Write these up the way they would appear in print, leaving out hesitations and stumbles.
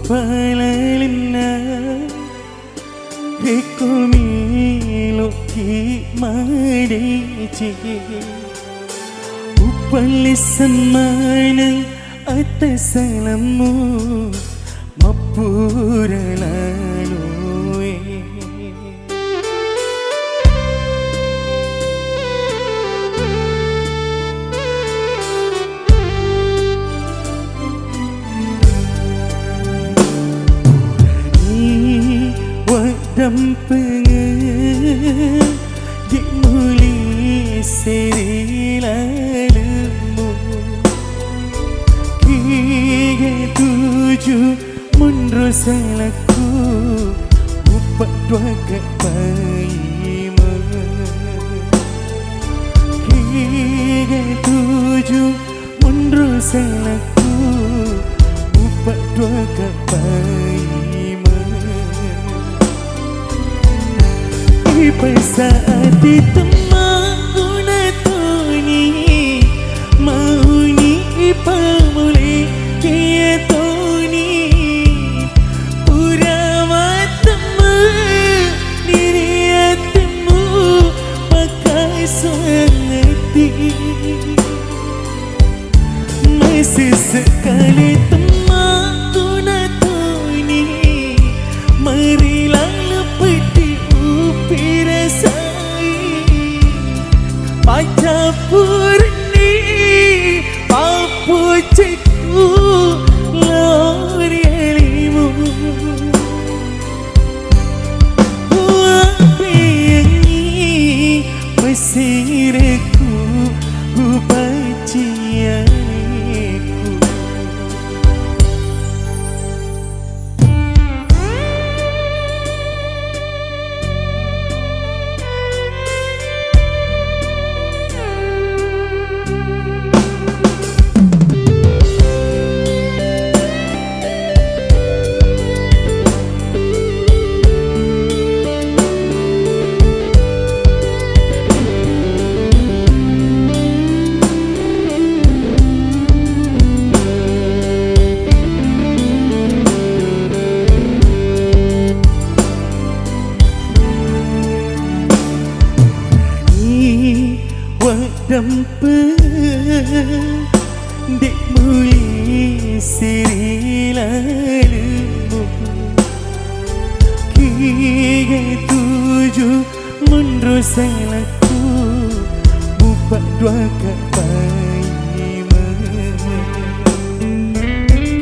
palalina Hekomilo ki madeci Upalis semana atas salamu Mapura lalu Dampengan di muli seri lalumu Kiga tuju mundur salahku Upak dua kepaima Kiga tuju mundur salahku Upak dua kepaima Saat ditemu natuni mauni ipamuli kia tuni pura matamu diriatmu pakai sangati masih sekali temu natuni marilah Baca purni papu cikgu lori elimu Wabiangi mesirku Ubacianiku Dampen dek muli siri lalumu Kiga tuju mundur salahku Bupak dua kepaima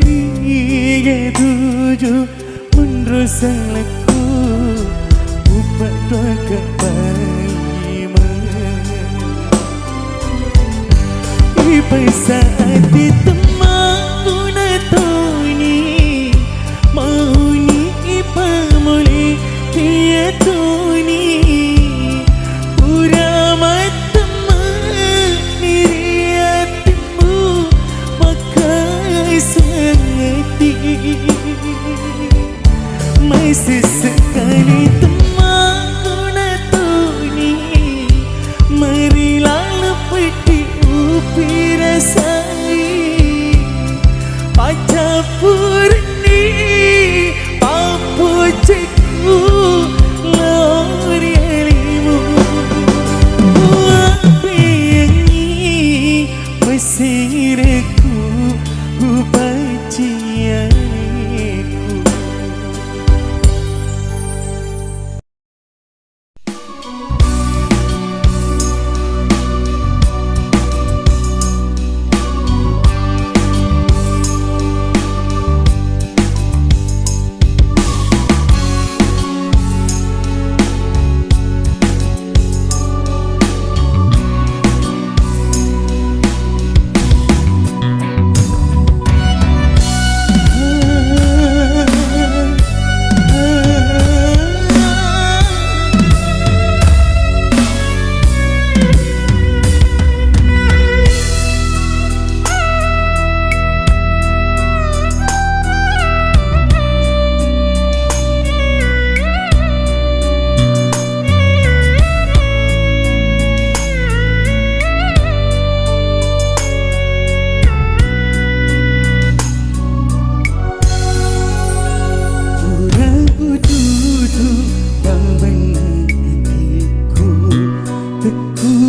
Kiga tuju mundur salahku Bupak dua kepaima Saat ditemu natuni mauni ipamuli kia tuni pura matamu diriatmu pakai sangati masih sekali temu natuni marilah lepeti upi rasai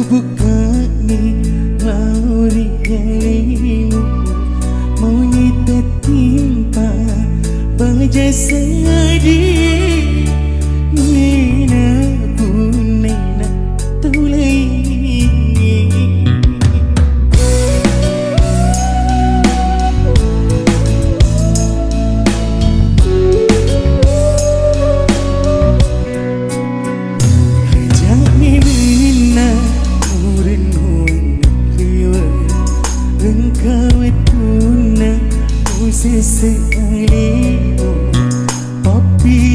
bukani mau rialimu mau nyita timpa baja sadi nina punena tulai Sisi alimu Papi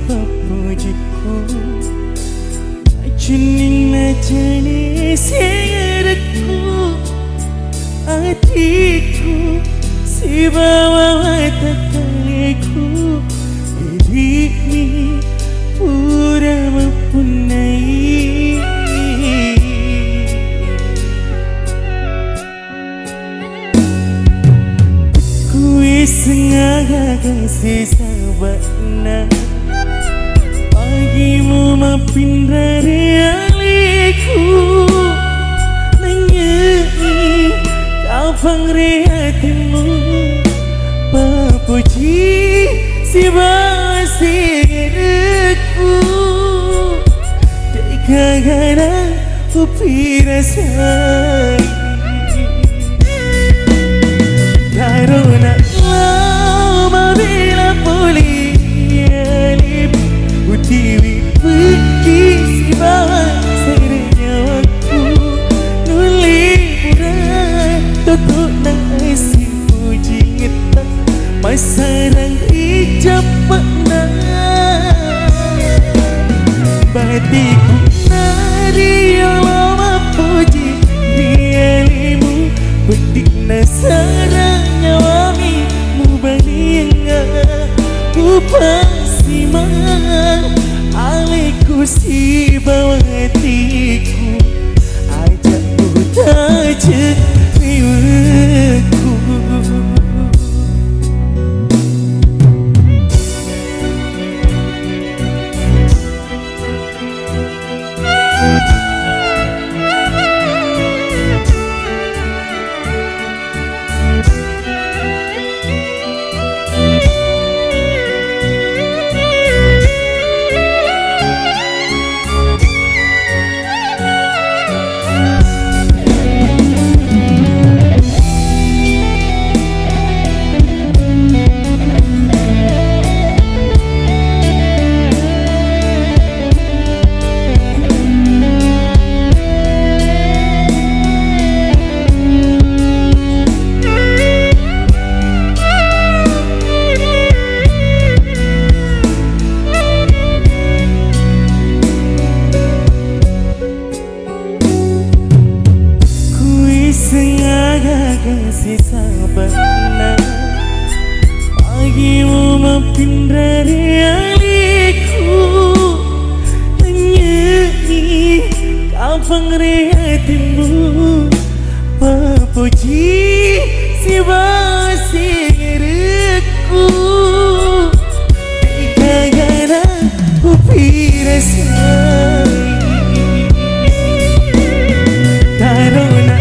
papujiku Ajunin najane singaraku Hatiku si bawa takaliku Dirimu pura mempunyai Kui sengaja kasih sahabatna Pagimu maafin dari aliku Nanyai kapang rehatimu Papuji si basirku Dekagana upirasai Karena lama bila pulih alip Utiwi pergi si basirnya waktu Nuli pura tutup nasi puji ngeta Masarang hijab makna Batiku nari Allah puji dialimu Bedik nasara nyawami mubalinga Ku pasti man Aliku si bawatiku Ajak ku tajak riwaku Sengaja kasih sahabatna Pagimu maafin dari aliku Nyanyi kapang rehatimu Papuji si basirku Dekagana upirasai Karena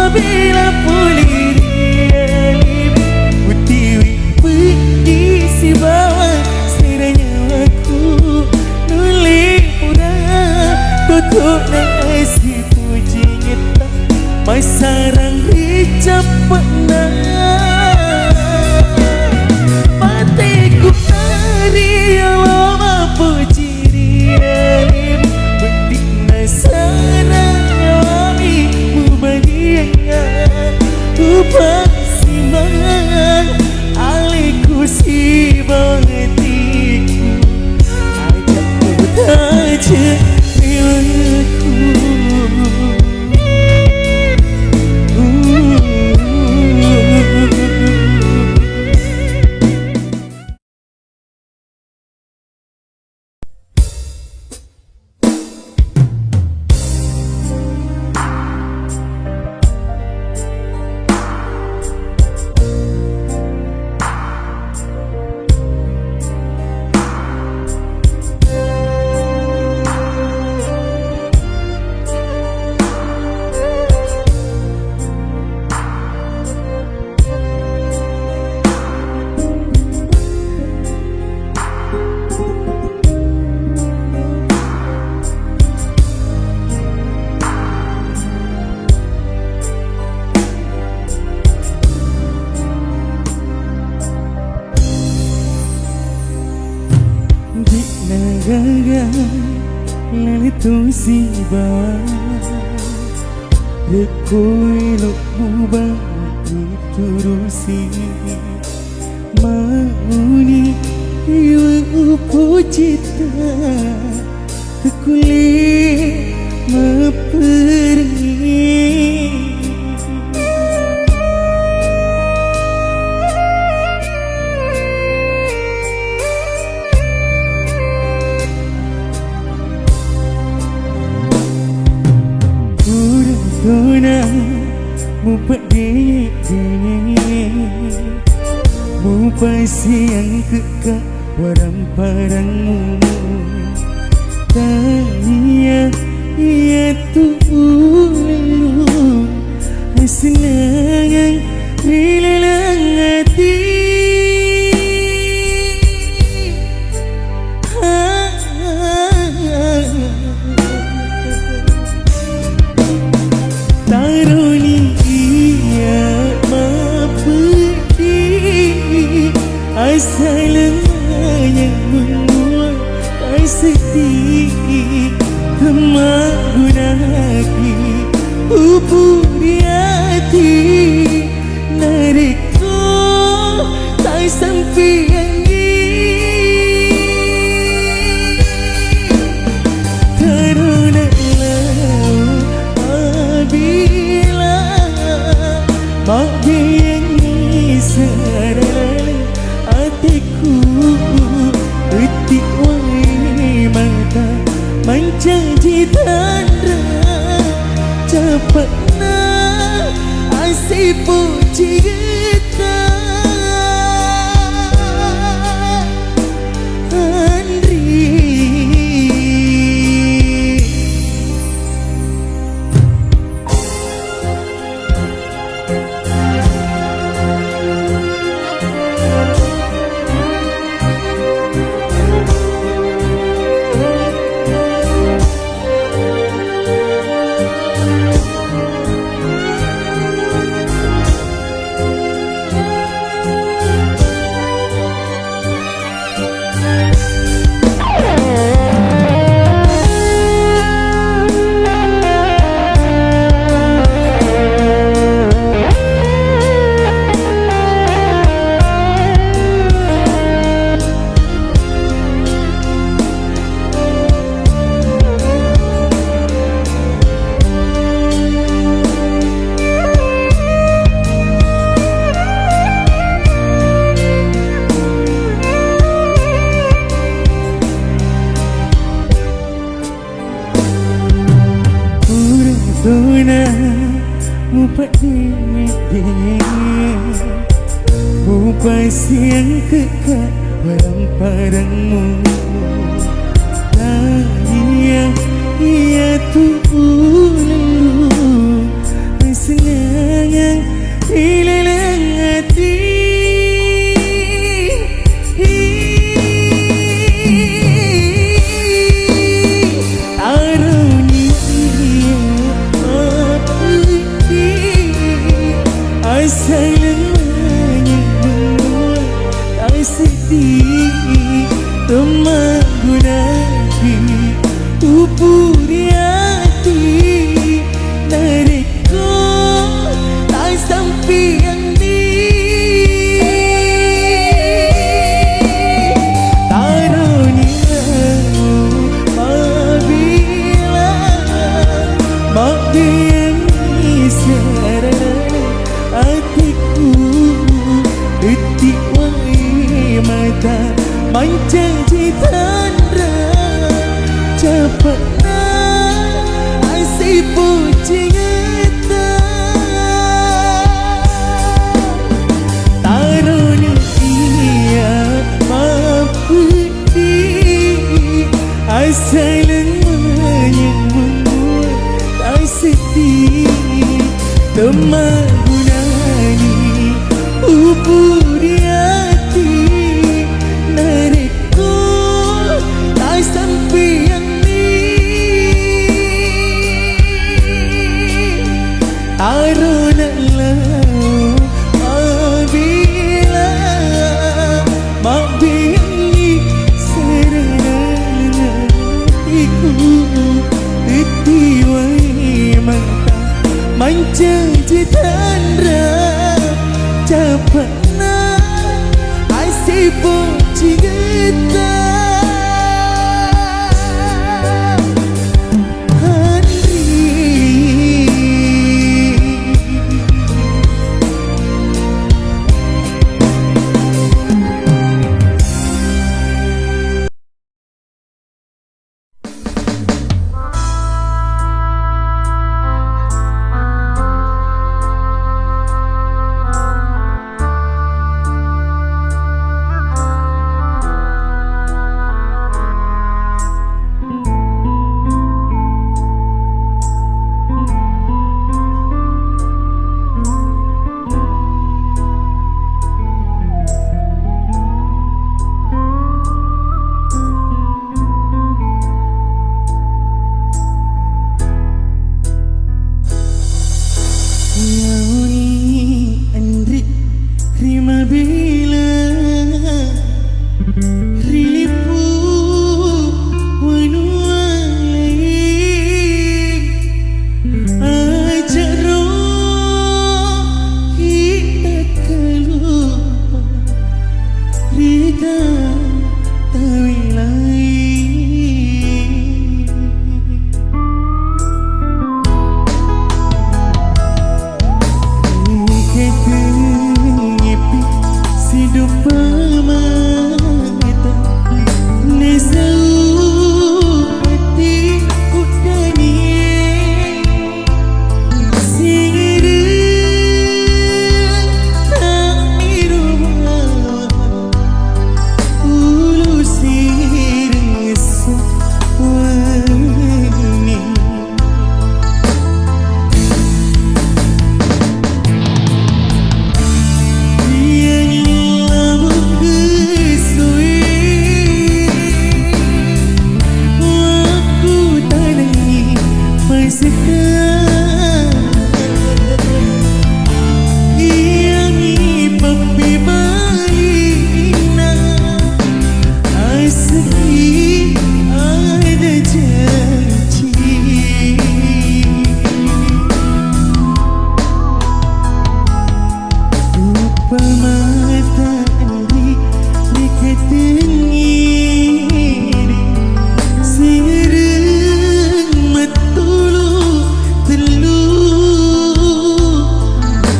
bila pulih dialip Utiwi pergi si bawa seranya aku Nuli pura tutup nasi puji ngeta Masarang hijab makna Matiku nari Allah puji dialip Bedik nasara nyawami mubalinga Pasti man aliku si bawatiku Ajak ku tajak riwaku Lalitu si bawa Lekoi lok mubah diturusi Mauni Ibu cita kulit memperi Tuna mupat dek mupai siang kekak waram parangmu tanya ia tu lalu senang rilang hati Asalnya membuat sedih Kemagunaki Upu di hati Narikku tak sampai Karena apabila Makbiani sarang hatiku Etik wai mata Menjanji tanda Cepatnya Asyik puji kita Tuna mupat dek mupai siang kekak waram parangmu Tanya ia tu lalu senang rilang hati Asalnya membuat tak sedih Kemagunaki Upu di hati Narikku tak sampai Tarunia apabila Makbiani sarang hatiku Etik wai mata Menjanji tanda Cepatnya Asyik puji kita Tarunia mempedi Asalnya membuat tak sedih Kemagunani Upu di hati Narikku tak sampai Tarunalah apabila Makbiani sarang hatiku Etik wai mata Menjanji tanda Cepatnya Asyik puji Pemataan di ketengiri Sireng matulu telu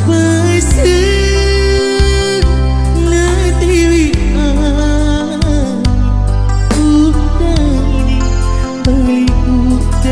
Pasir na tiwi Utani balik utani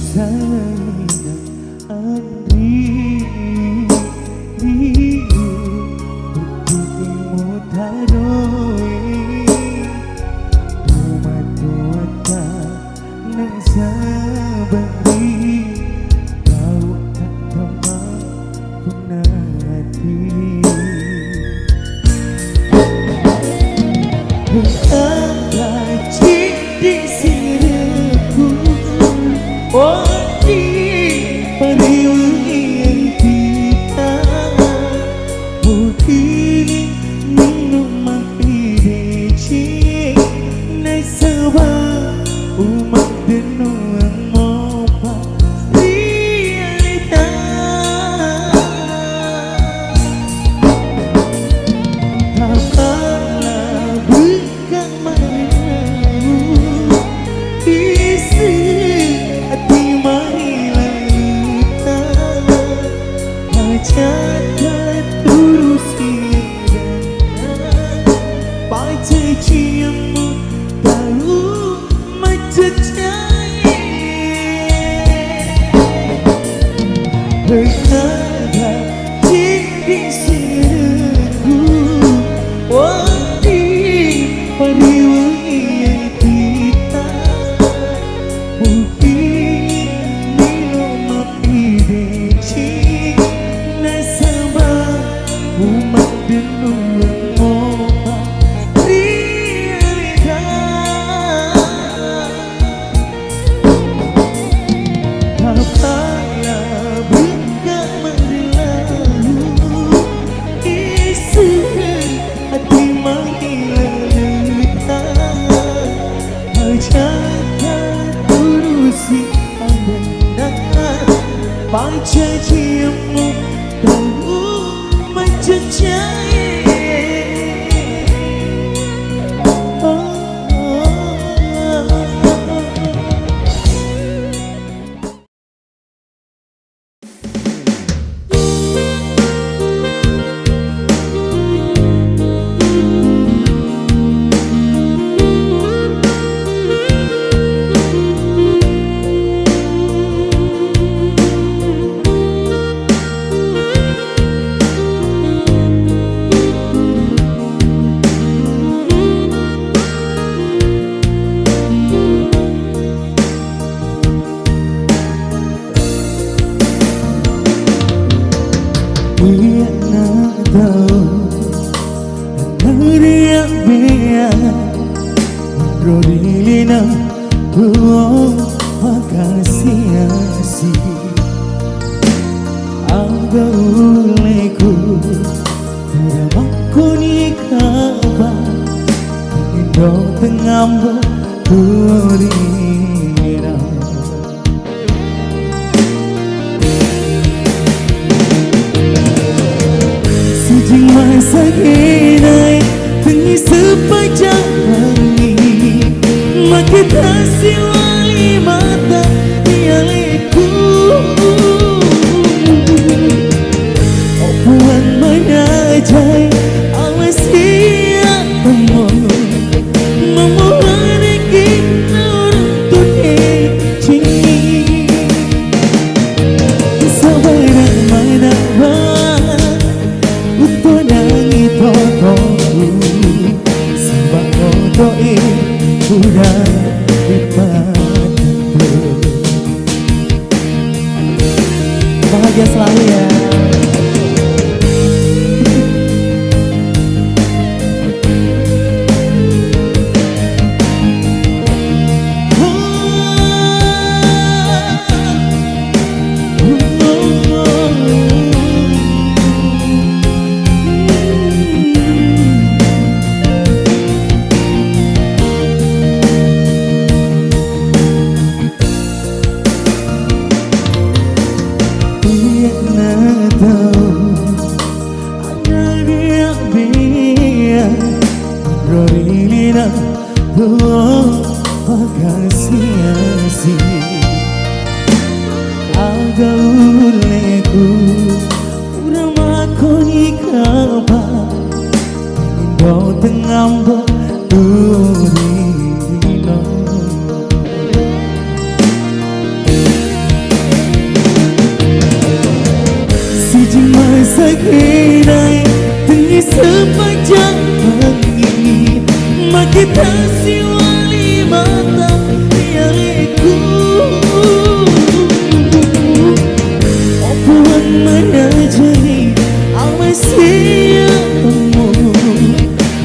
Saina Andri Riu Tutumu taroe Tumat-tuata Nang sabari Kau tak teman Punati Angkat di sirku Oh di pariwangi yang kita Mungkin minuman pideci Nasabah umat denuang mopa Realita Tapalah buka manamu Isi hati marilah luta Hajatkan turusi dan baca ciamu tahu mencecai Berada di sirku Wadi pariwangi yang kita Mungkin minum pideci Nasabah umat denuang mopa Realita Tapalah buka marilalu Isi hati marilah luta Hajatkan turusi anda Baca ciamu tahu mencecai Dia nak tahu Dia biar Rodilina Tuh makasih Angga uleku Udah makuni kabar Indo tengambo Rodilina Masa kinai Tengi sepanjang hari Makin tersiwali mata Dialeku Oh puan menajai Awas siap temu Memohon kita untuk cinta Sabar mana Untuk nangi totoku Sebab totoe Udah dipadaku sepanjang pagi Magkitasi wali mata Yariku Opuan menajari Awai siapmu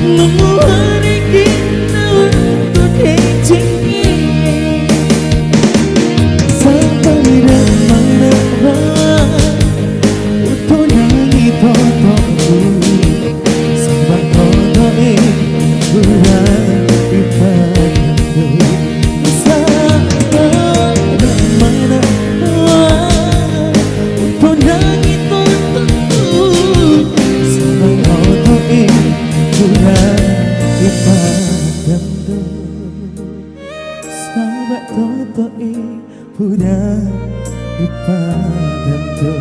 Memuhari kita untuk tinggi Sampai ramai-ramai Untuk nangi totokku Sampai totoknya Kurang dipadu Sampai ramai-ramai Untuk nangi totokku Sampai totoknya Kurang dipadu Sampai totoknya Kurang dipadu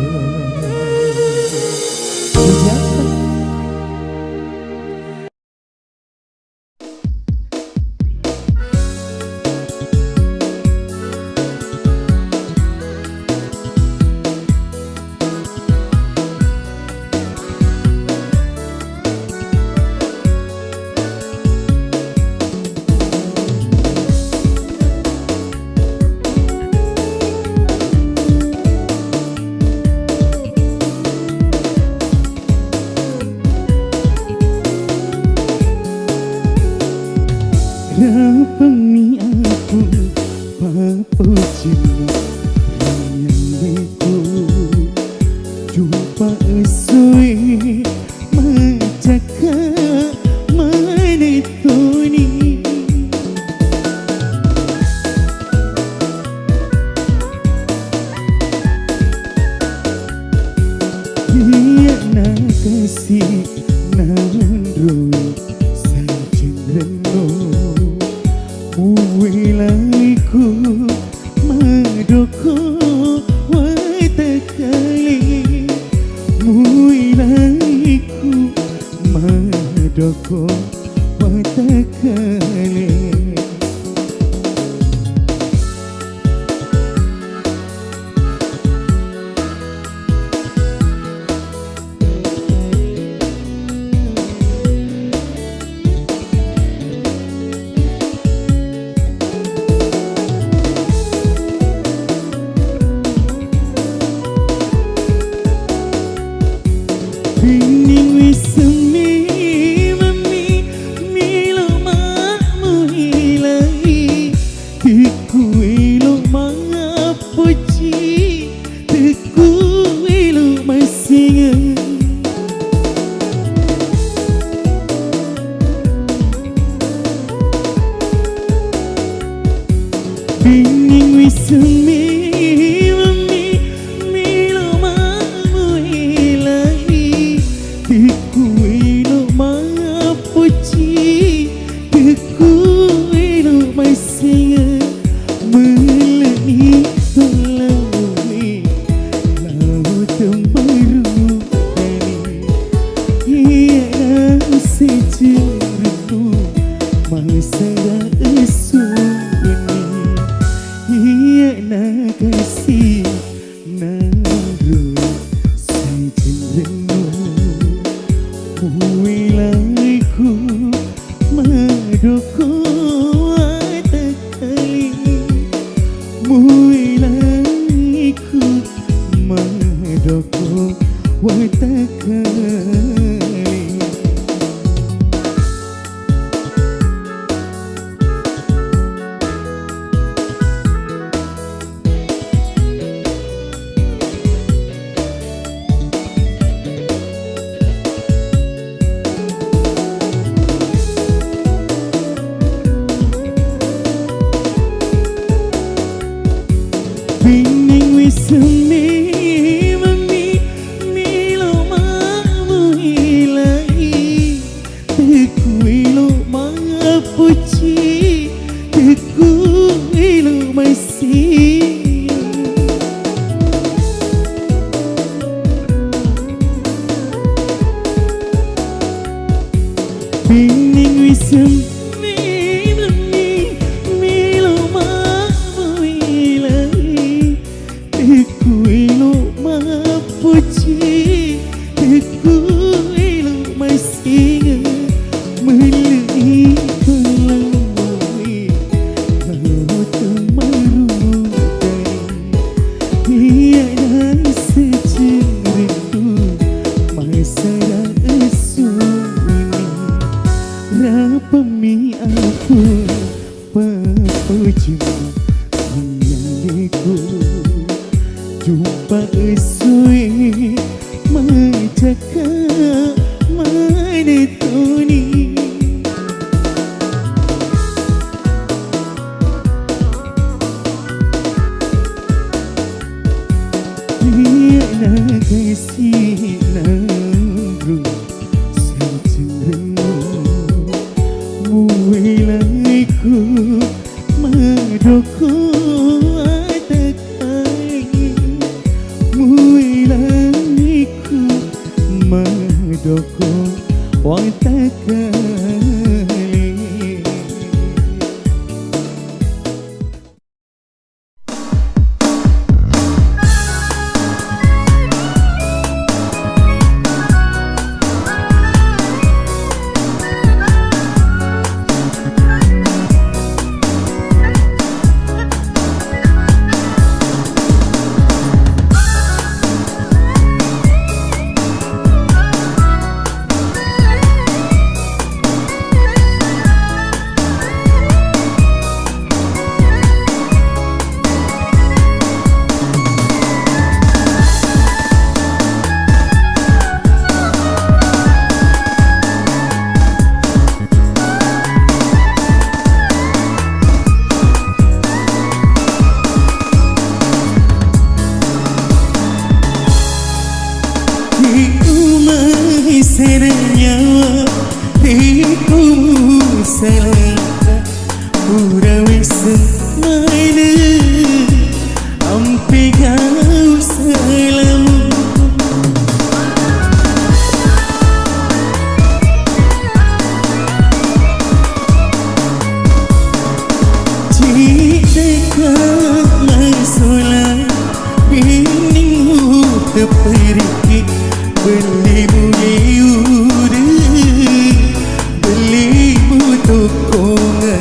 Rapani aku papuji Rayandiku Jumpa esui Majaka Manituni Dia nak kasih Nandro Sajeng reno Wilaiku madoko watakali Wilaiku madoko watakali Bining wisemi mami milo mamu hilai Tiku ilo mangapuji Tiku ilo masinga Bining wisemi Bining wisemi mami milo mamu hilai Tiku ilo mangapuji Tiku ilo masih Bining wisemi Kuilo ujung menyaliku jumpa esui menjaga menetuni dia nagai sinaru sejerenu muilaiku madoko atakai muilaiku madoko atakai Senyawa riku selaka purawi semaina ampi kau selamu jika masalah biningmu terpergi belimu liuri belimu tokongan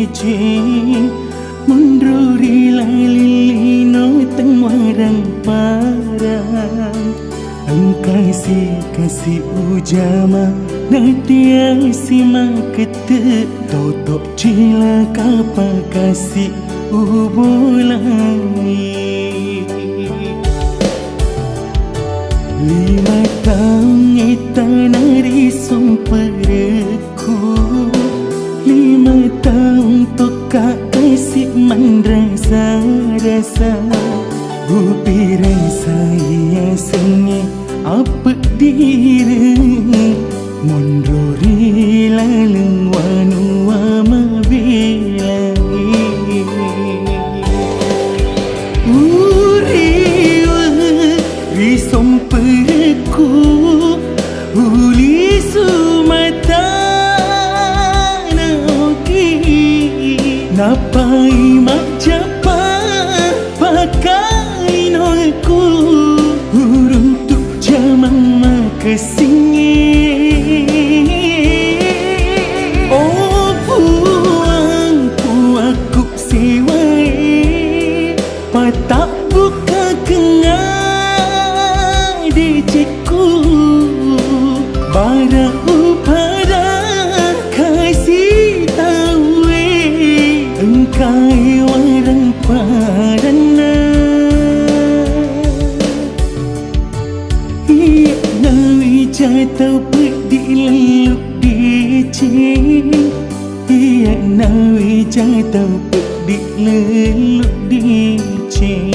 DJ Munduri lalilino teng warang parang Engkai si kasih ujama Nadia si makete Totok cila kapa kasih ubulani 5 tahun kita nari sumperku 5 tahun toka kasih mandrasa-rasa Bupi rasa ia sengi apa diri Mondori laleng wanu amabilai Uriwa risomperku Uli sumata Napai macapa pakai nolku Uruntuk jaman makasingi Oh puangku aku siwai Patak buka kengai diciku Bara upada kasih tahu Engkai warang padana Ia nawi jatau pedih leluk dicing Ia nawi jatau pedih leluk dicing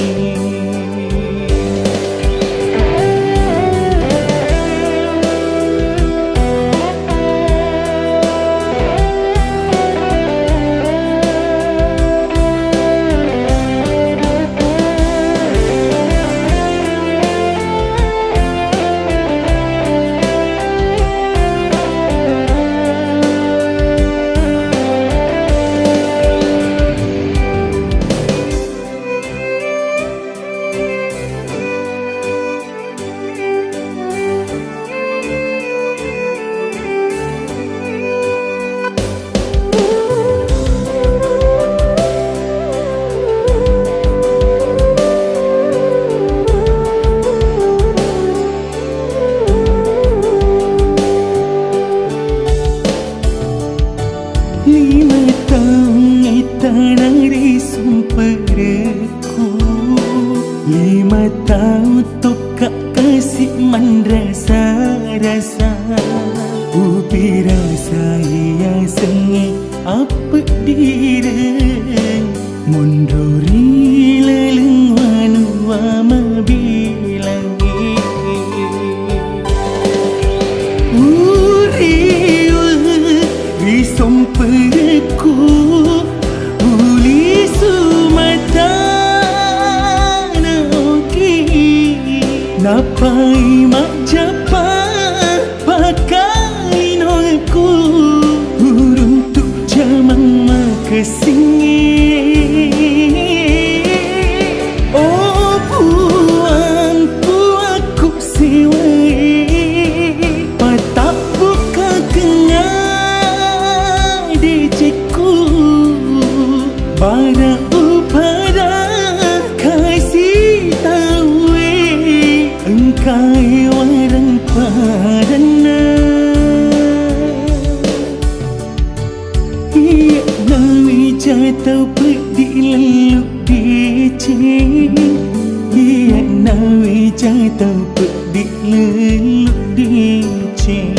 Tanari sumperku 5 tahun toka kasih mandrasa-rasa Upi rasa ia sengi apa diri Mondori leleng wanu amabilangi Uriwa risomperku Napai macapa pakai nolku Uruntuk jaman makasingi Oh puangku aku siwai Patak buka kengai diciku Bara upada kasih tahu Engkai warang padana Ia nawi jatau pedih leluk dicing Ia nawi jatau pedih leluk dicing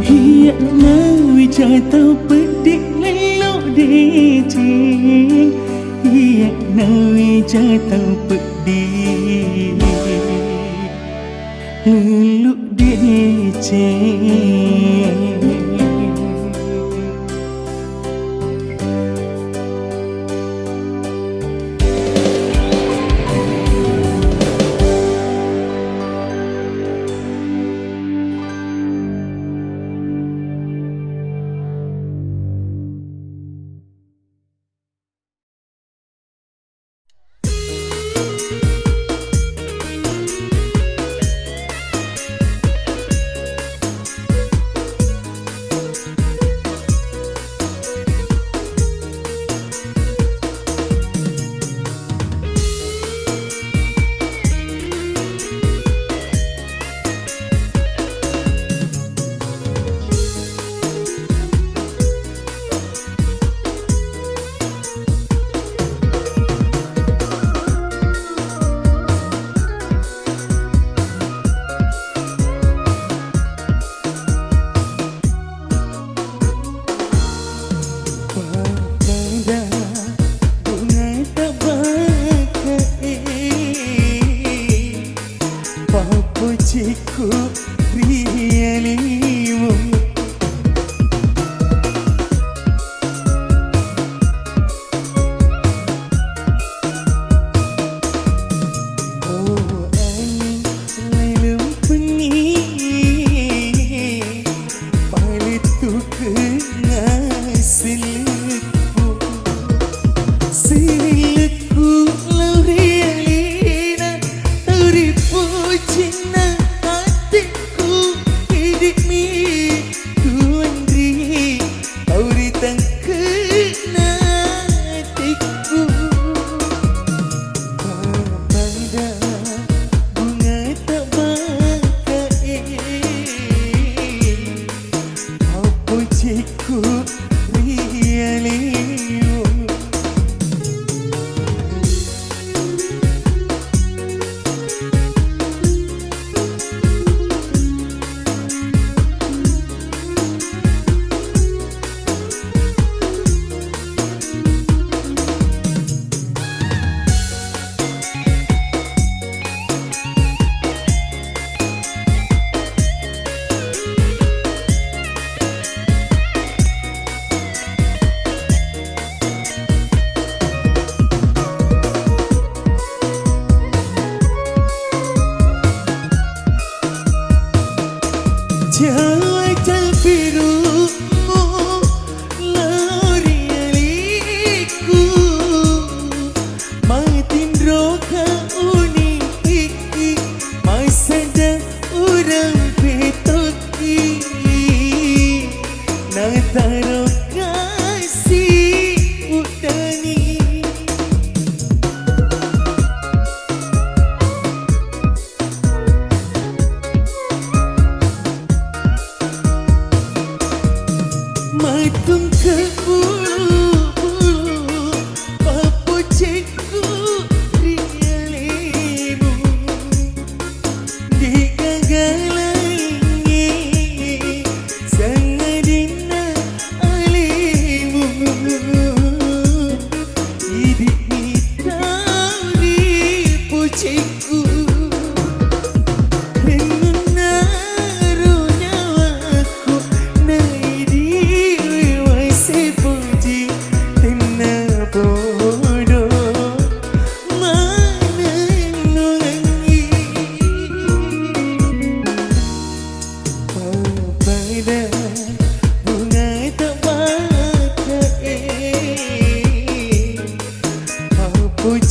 Ia nawi jatau pedih leluk dicing Ia nawi jatau pedih leluk dicing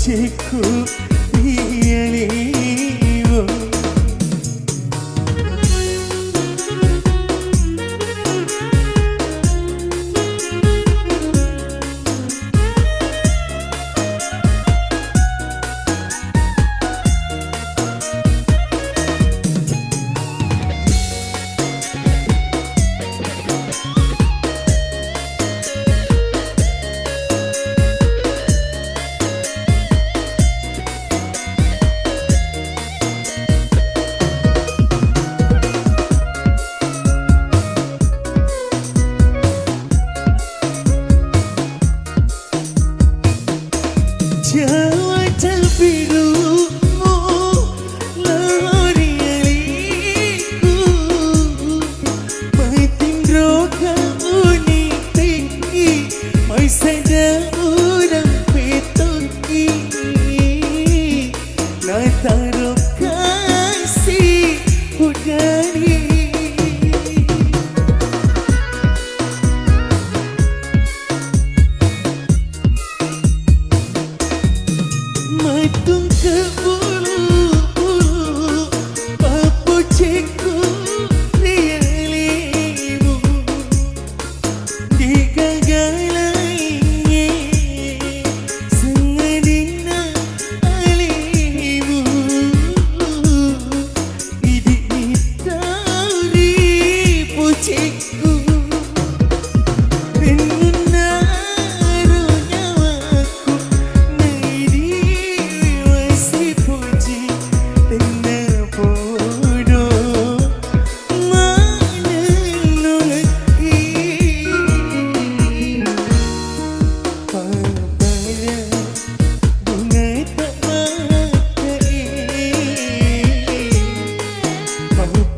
pujiku rialimu. Wajah birumu lorialiku, mai tindro kau ni tinggi, mai sada urang petoki, na taruh kasih udari. Matung ke bulu-bulu, papujiku rialimu. Digagalai sengadina alimu. Idi tauri pujiku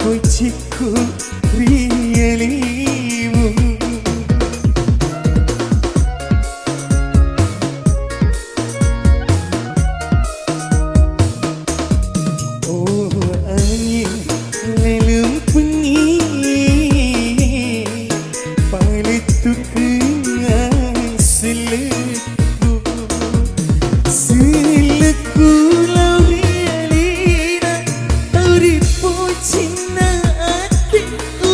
pujiku rialimu. Oh angin lelum pengi, paletu kenang seleku, seleku lau rialina, tauri pucina hatiku,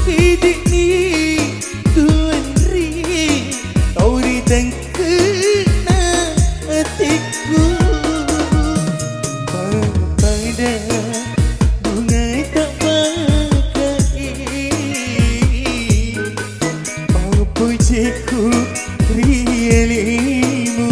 hidup ni tuan ri, tauri dan kena hatiku. Pada bunga tak pakai, pujiku rialimu.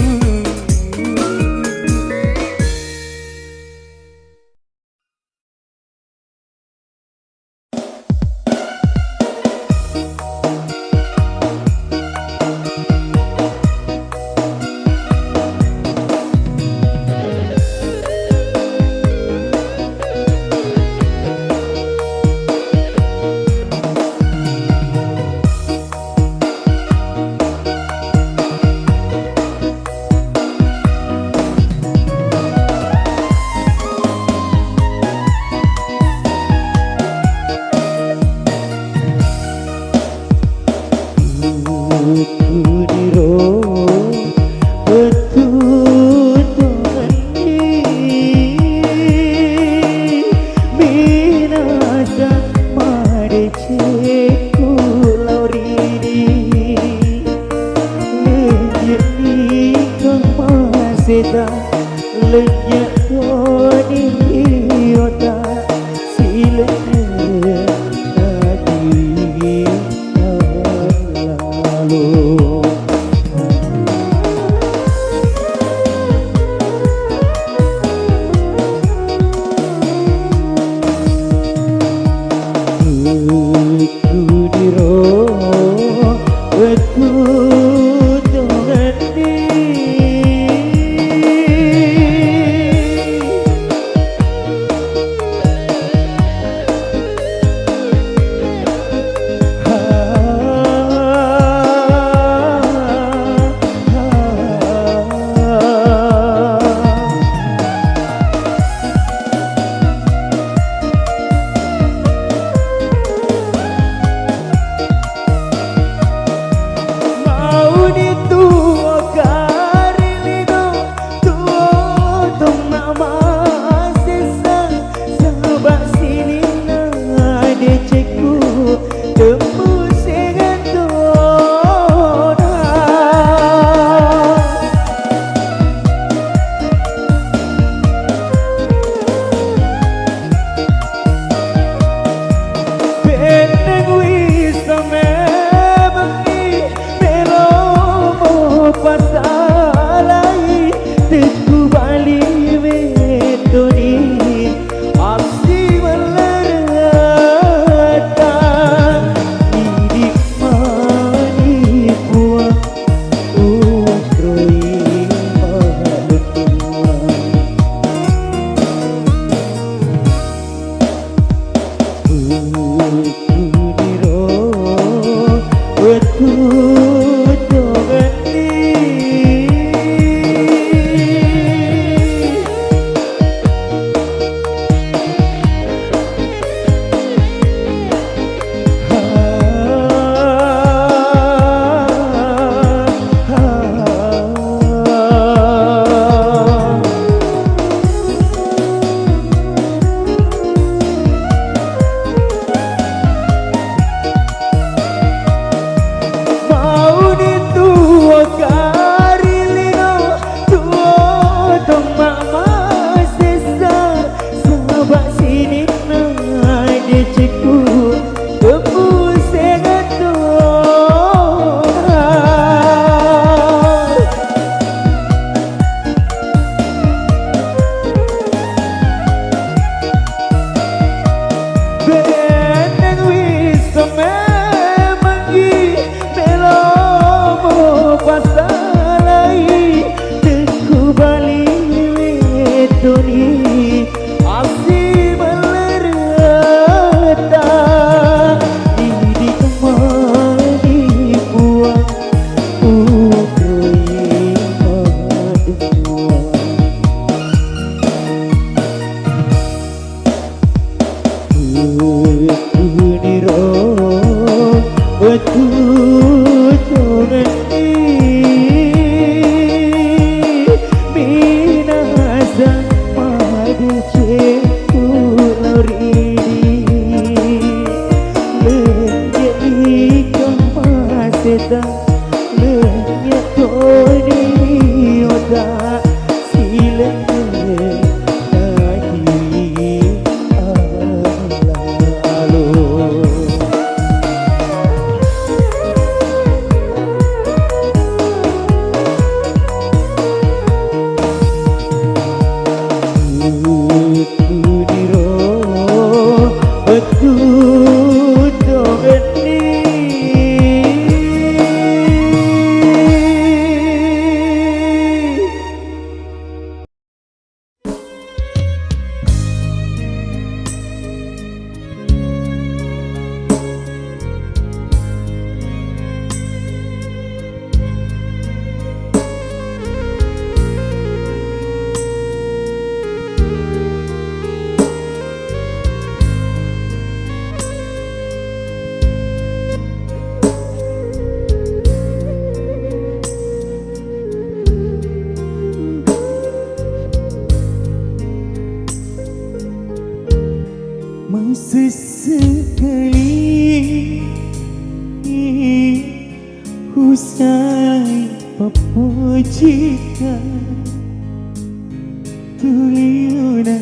Lenyap koni biota silanya tadi lalu. jika tuliunanai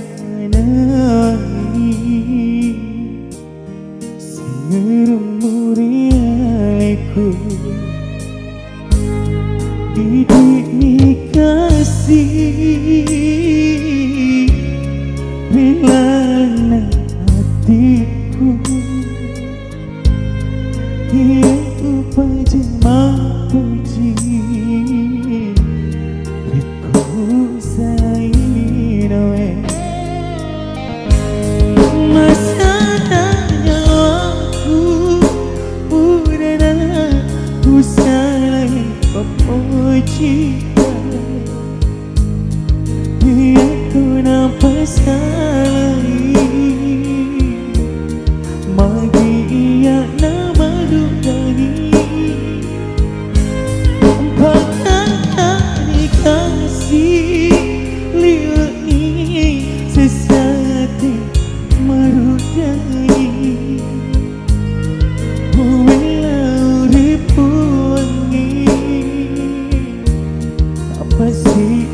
serumurialeku didik kasih rilana hatiku dia upah jemaah puji riku sainoe masa tanya aku udana ku salah pepuji dia ku nampak salah magi ia nama dudani bahkan dikasih liwai sesati merudai walau ribuangi apa sih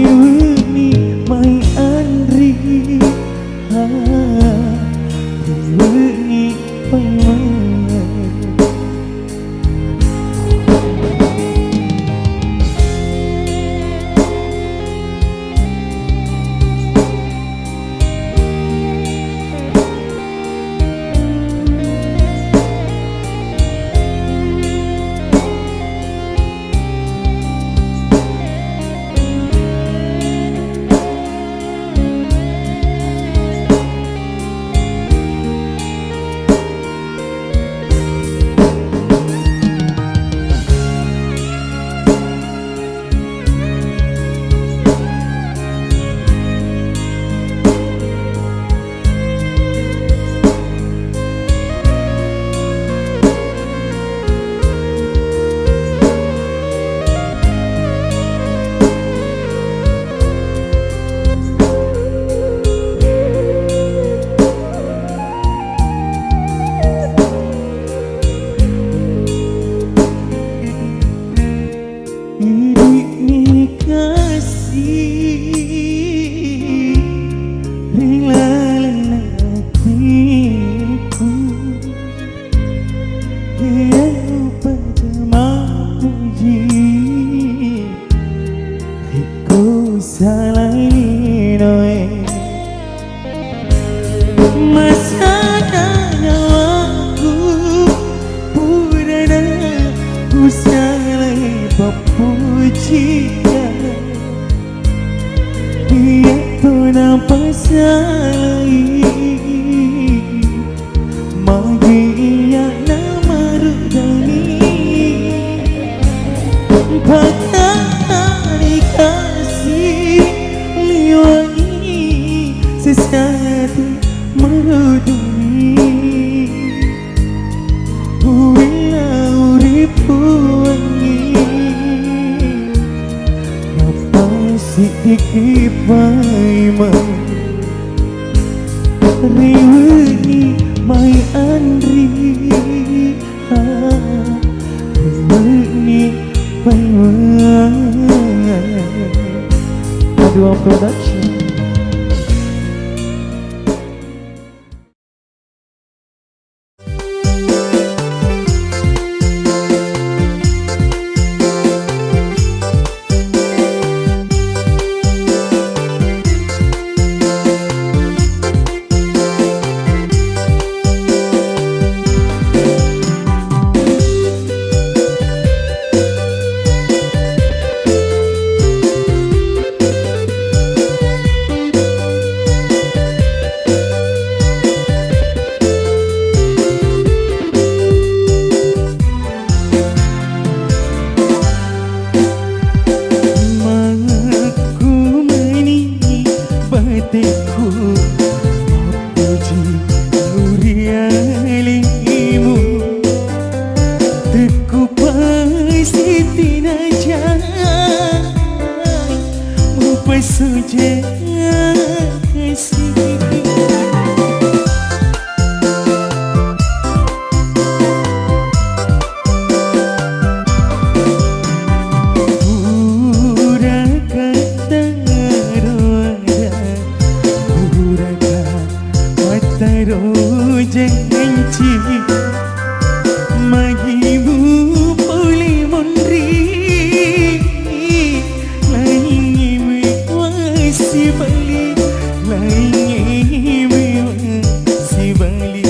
riwani mai andri riwani Production. Magimu boleh mondri lainnya masih balik, lainnya masih balik.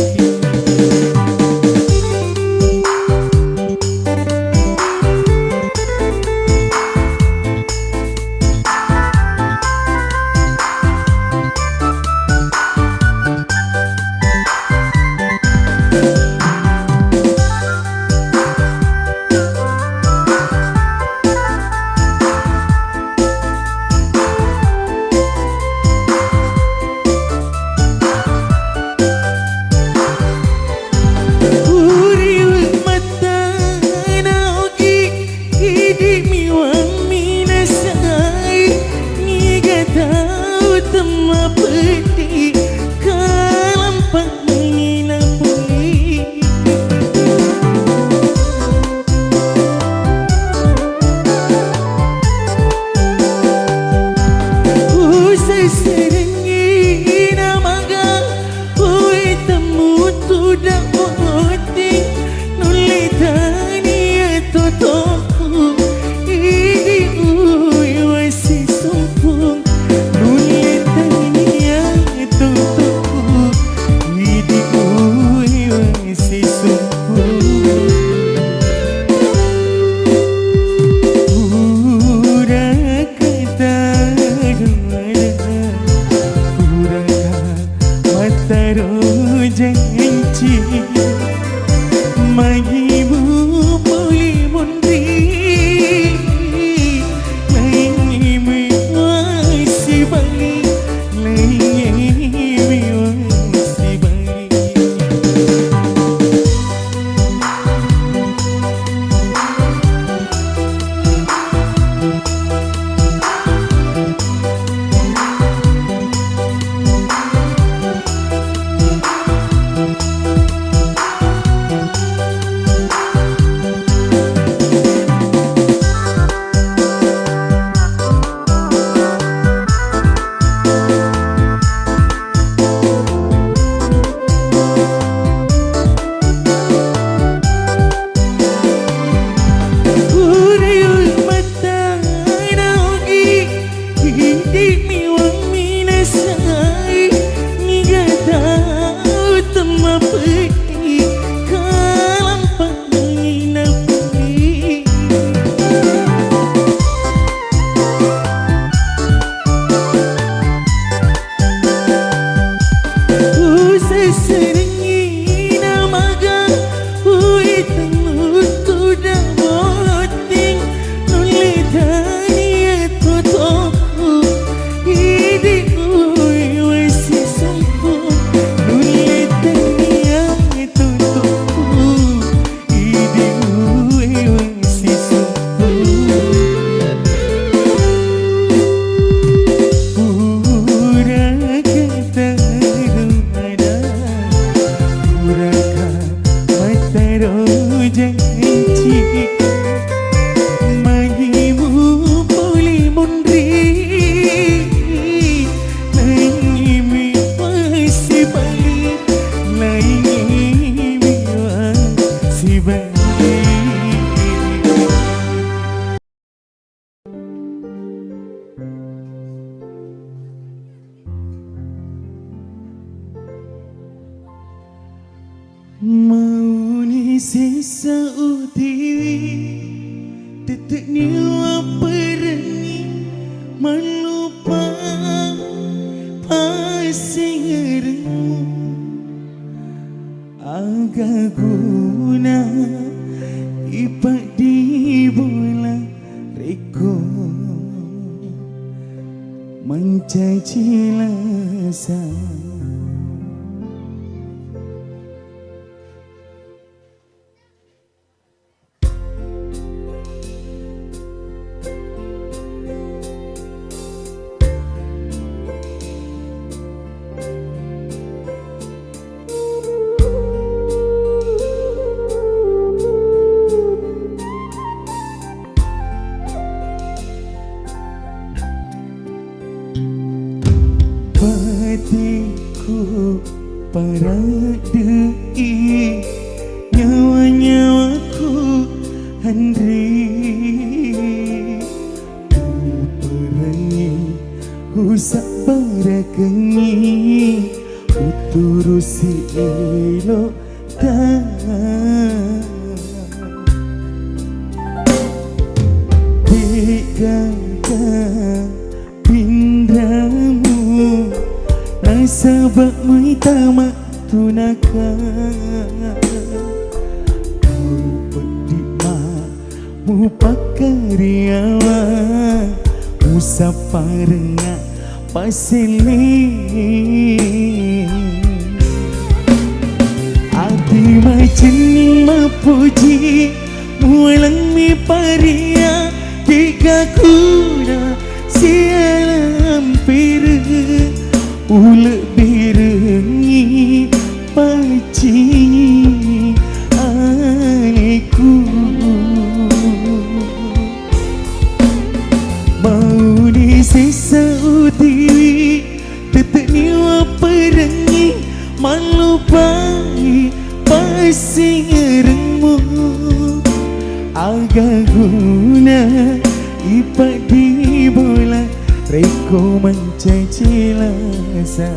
Mau ni sisa utiwi tetek ni waperni melupa pasingermu agak guna ipak di bola reko mencaci lasa. Hatiku para dei nyawa-nyawa Nasabak muitama tunakan Pedima mupakariawa Usaparenga pasili Ati macin mapuji Mualang mi paria Tiga kuna sialam piru Ulek birengi paci aleku Mau di sisa utiwi Tetek niwa perengi Malupai pasti ngerengmu Agak guna ipak di bola Reko mencaci lasa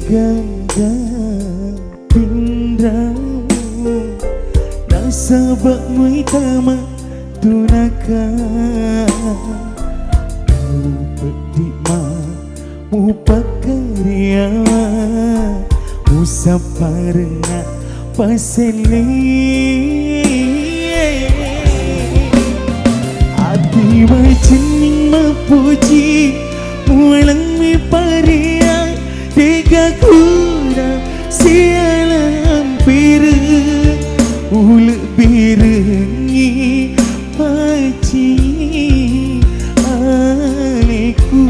Ganda pindramu Nasabak muitama tunakan Pedima mupakariawa Usaparenga pasili Ati macin mapuji Mualang mi paria Tiga kuna sialam piru Ulek birengi paci aleku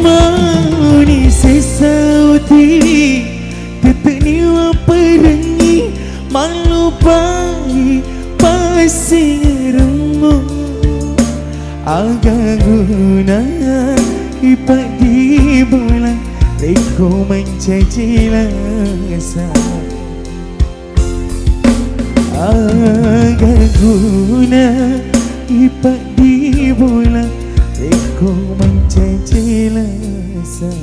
Mau ni sesauti Tetek niwa perengi Malupai pasti ngeremu Agak guna ipak di bola Reko mencaci lasa Agak guna ipak di bola Reko mencaci lasa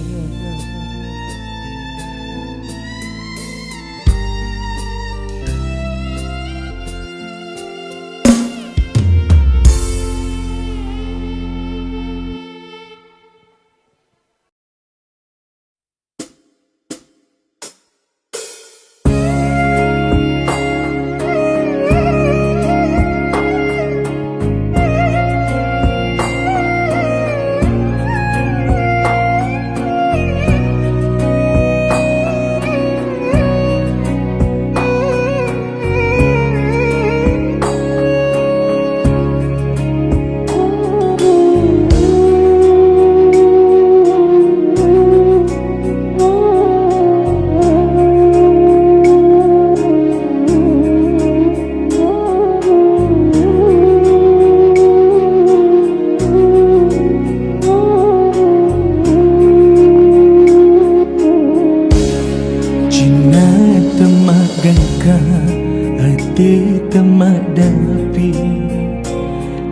hati temadapi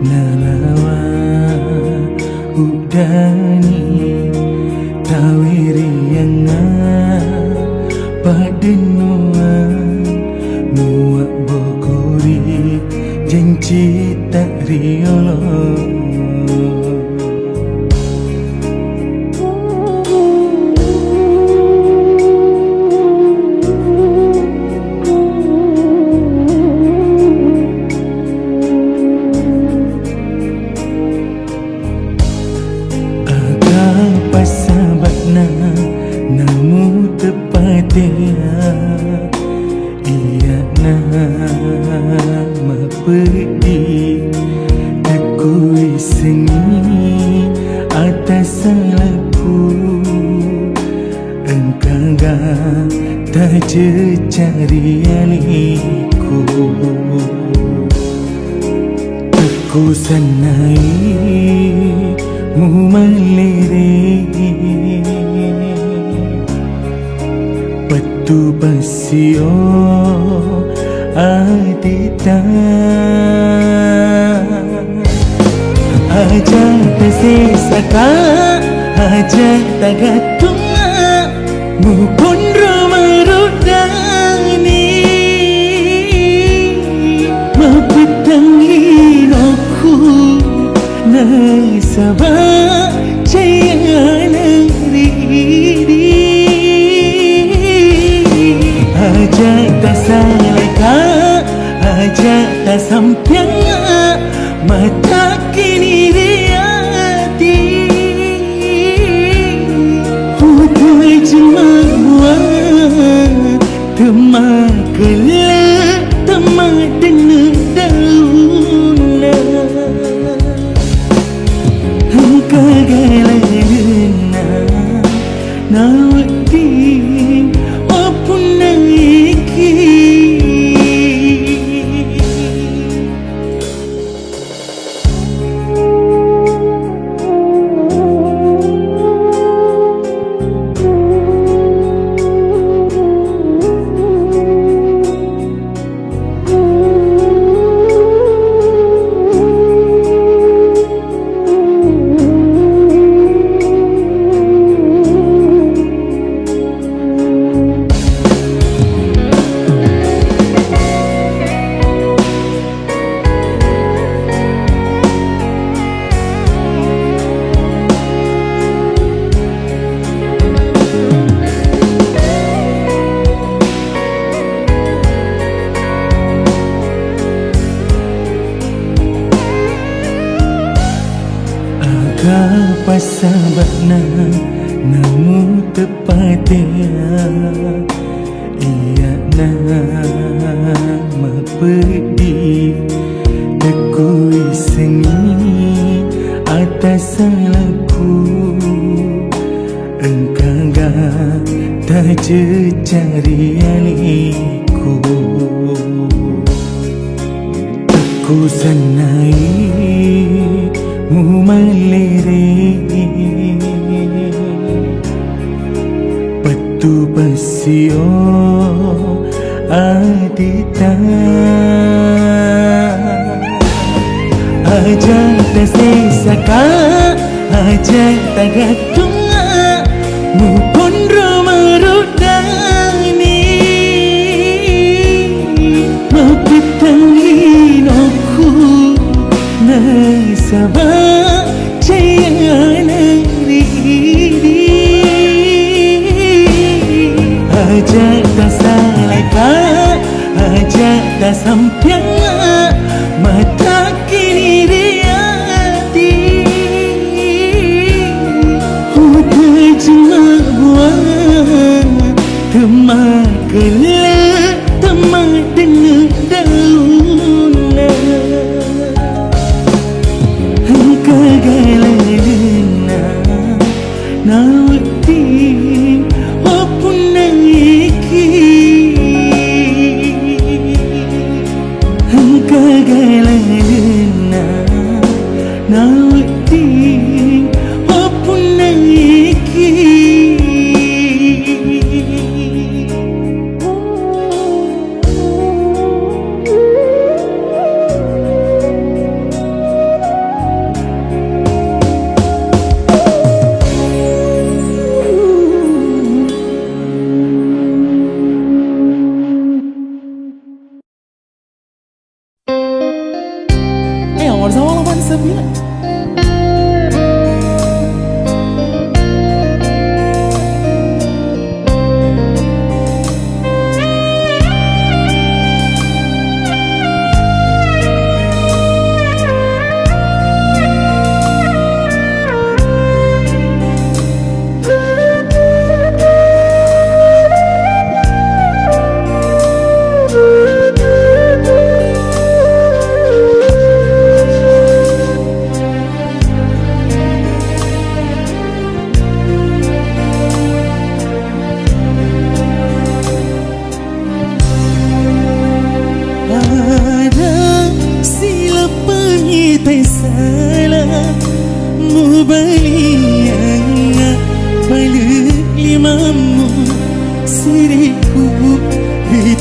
nalawa udani tawiri yang padenuan nuak bokori janji tak riolo pedih, takui sengi atas salahku. Engkau tak cari aliku. Aku sanai mu melirik Patu pasio adita Aja tersesaka Aja tagatunga Mupun romarudani Mapetangin aku Nasabah jaya negeri Aja tak salahka Aja tak sampiang Mata kini riati Hutui jemawa Temak kelak Temak dengar dauna Engkau galana Nawati Wapun naiki Pasabakna namu tepatnya ia nama pedih tekui sengi atas salahku engkau tak cari aliku aku sanai mu melirik Patu pasio adita Aja tersesaka Aja tagatunga Mupun romarudani Mapetangin aku Nasabah jaya negeri Aja tak salahka Aja tak sampiang Mata kini riati Hutui jemawa Temak kelak Temak dengar dauna Engkau galana Nawati Wapun naiki Engkau galana Nawati Wapun naiki Bersama 89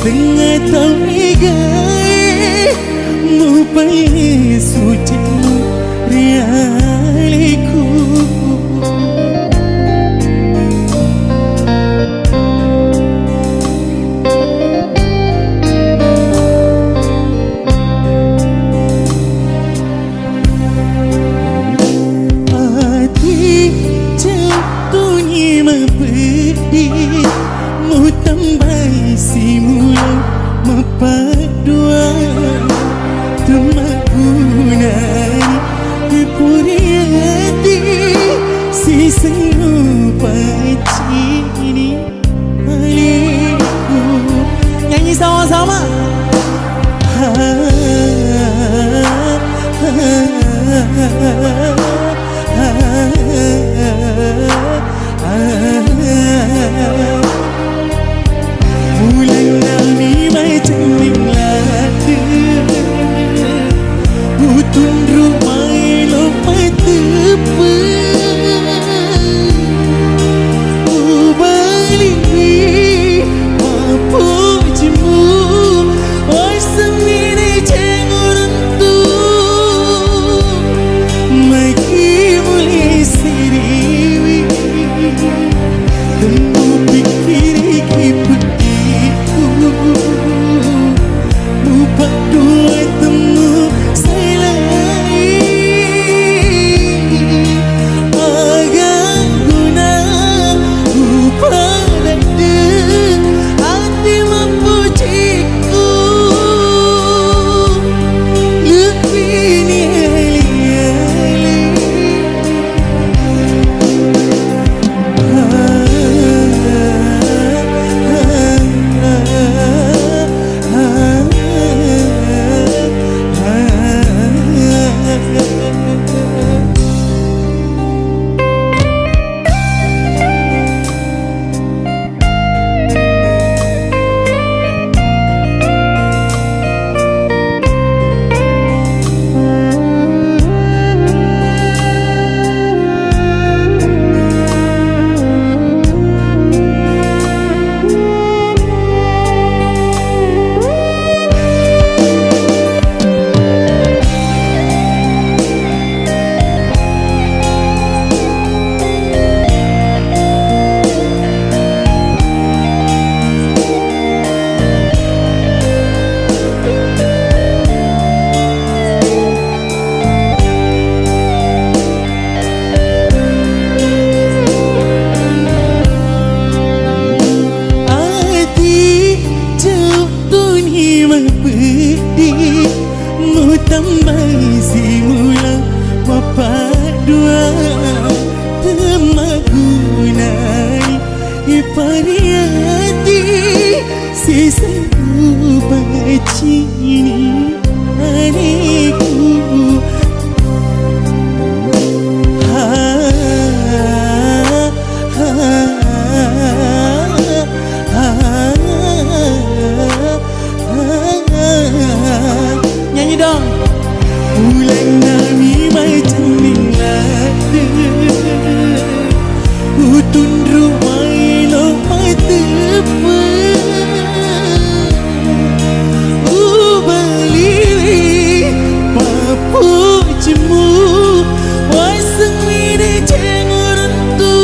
tengah tau igai mupai suci realiku nyanyi sama-sama. Bulan nami macam linglat Butun rumai lompat tepat Ubali Mapu jemu Wasam ini cenguran tu Maki mulai siriwi Temu pikir kiputiku Bupat dua temu Tambai simula bapak dua temagunai ipariati sisaku bacini aniku nyanyi dong. Bulan nami macam linglat Utun rumai lompat tepat Ubali Papu jemu Wasang mini cenguran tu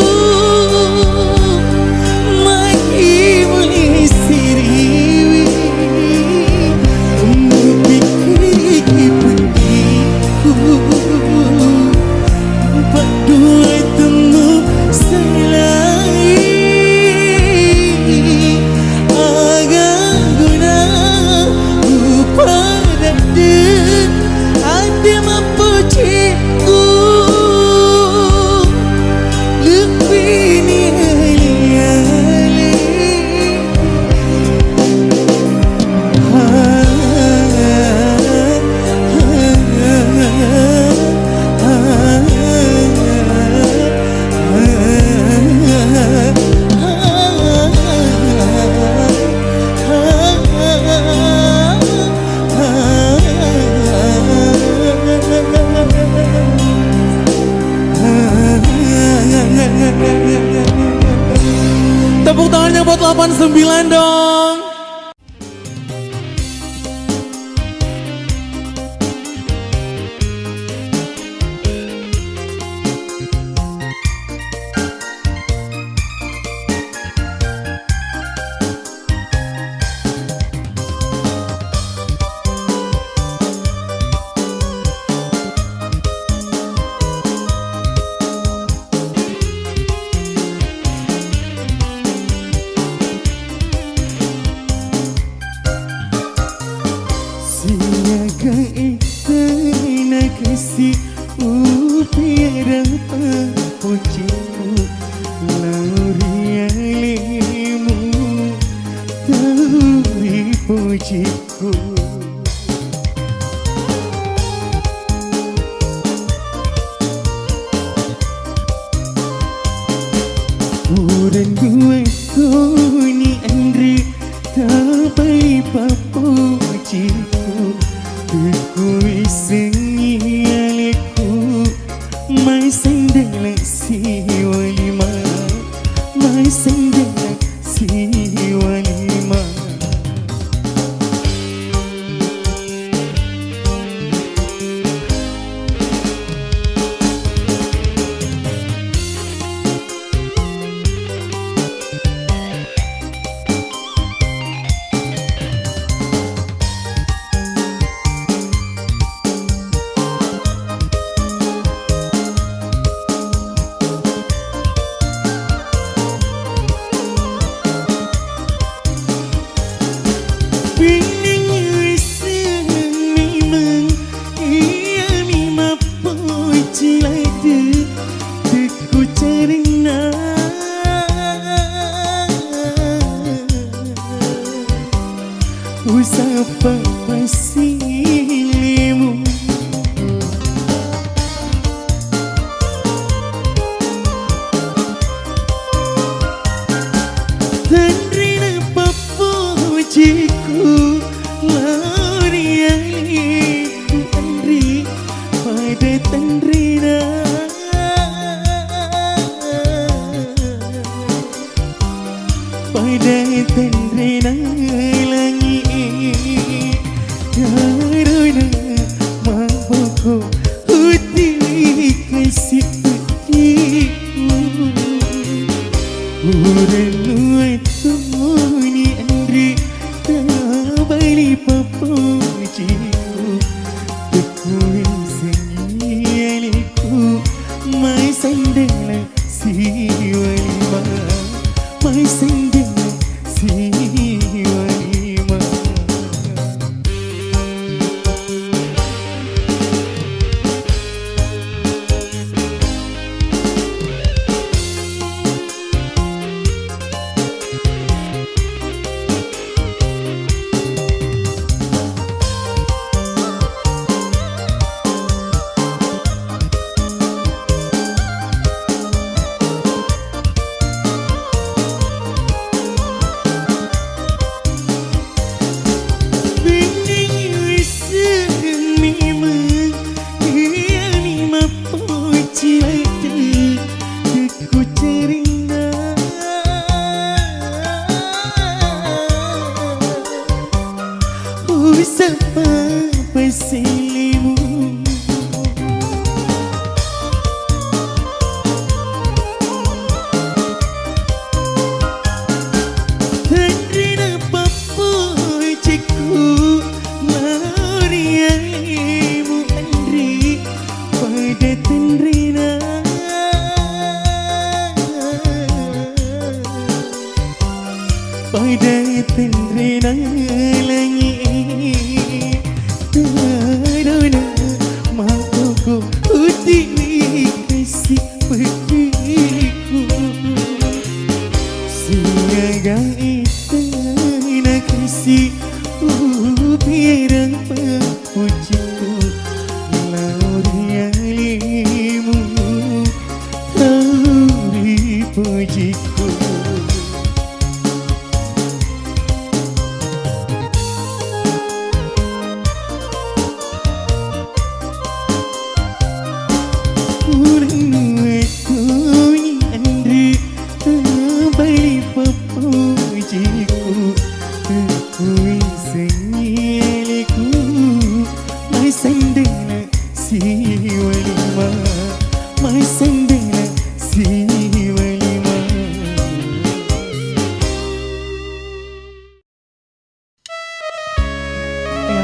Maki mulai siriwi Memikir berdua temu selai agak guna pada dek hati mampu cikgu lebih ni ali-ali Tepuk tangannya buat 89 dong. kaitana kasih upiara papujiku laurialimu tauri pujiku Uran gue kuni Andri tapai papujiku Aku isengi aliku mai sendela si walima mai sendela si walima Usapa pasilimu Tandrina papujiku Laurialiku Andri pada Tandrina Pada Tandrina Karena mampuku hati kasih petiku Uranu itu ni Andri tabali papujiku Teku sengialiku mai sendela si walima mai sendela si walima Usapa pasilimu Tandrina papujiku Laurialimu Andri pada Tandrina pada Tandrina langit Karena mampuku hati kasih petiku Siaga itana kasih upiara papujiku Laurialimu tauri pujiku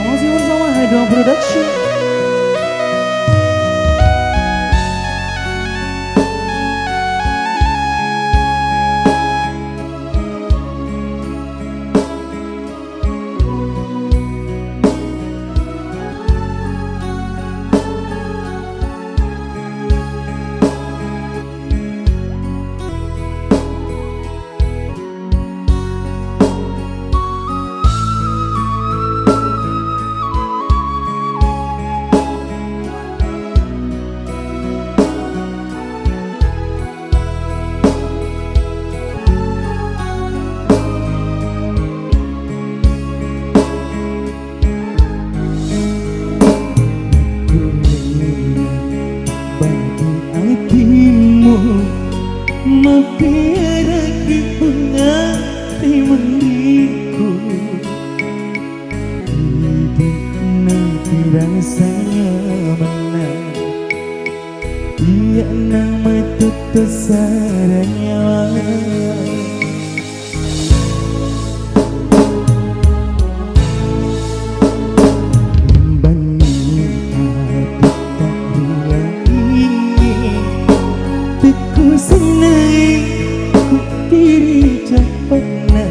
Masih bersama Hydro Production. rasanya menang. Dia nama tutus saranya senai ku diri cepat na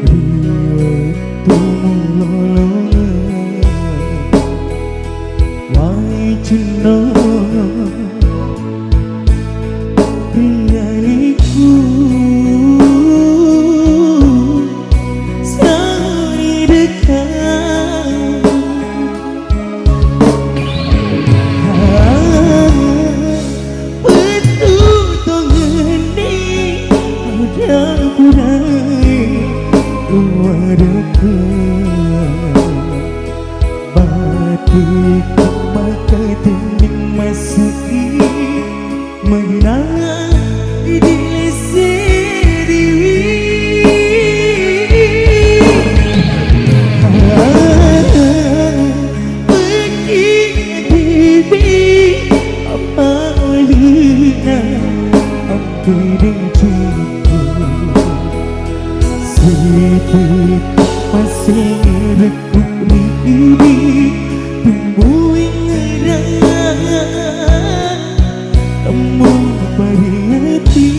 riwatu mulolong wai cino prialiku selalu dekat batik maka tening masuki mengenang diri sendiri begini apa lina hampir sedikit masih rekuk ini tumbuh ngerang temu bari hati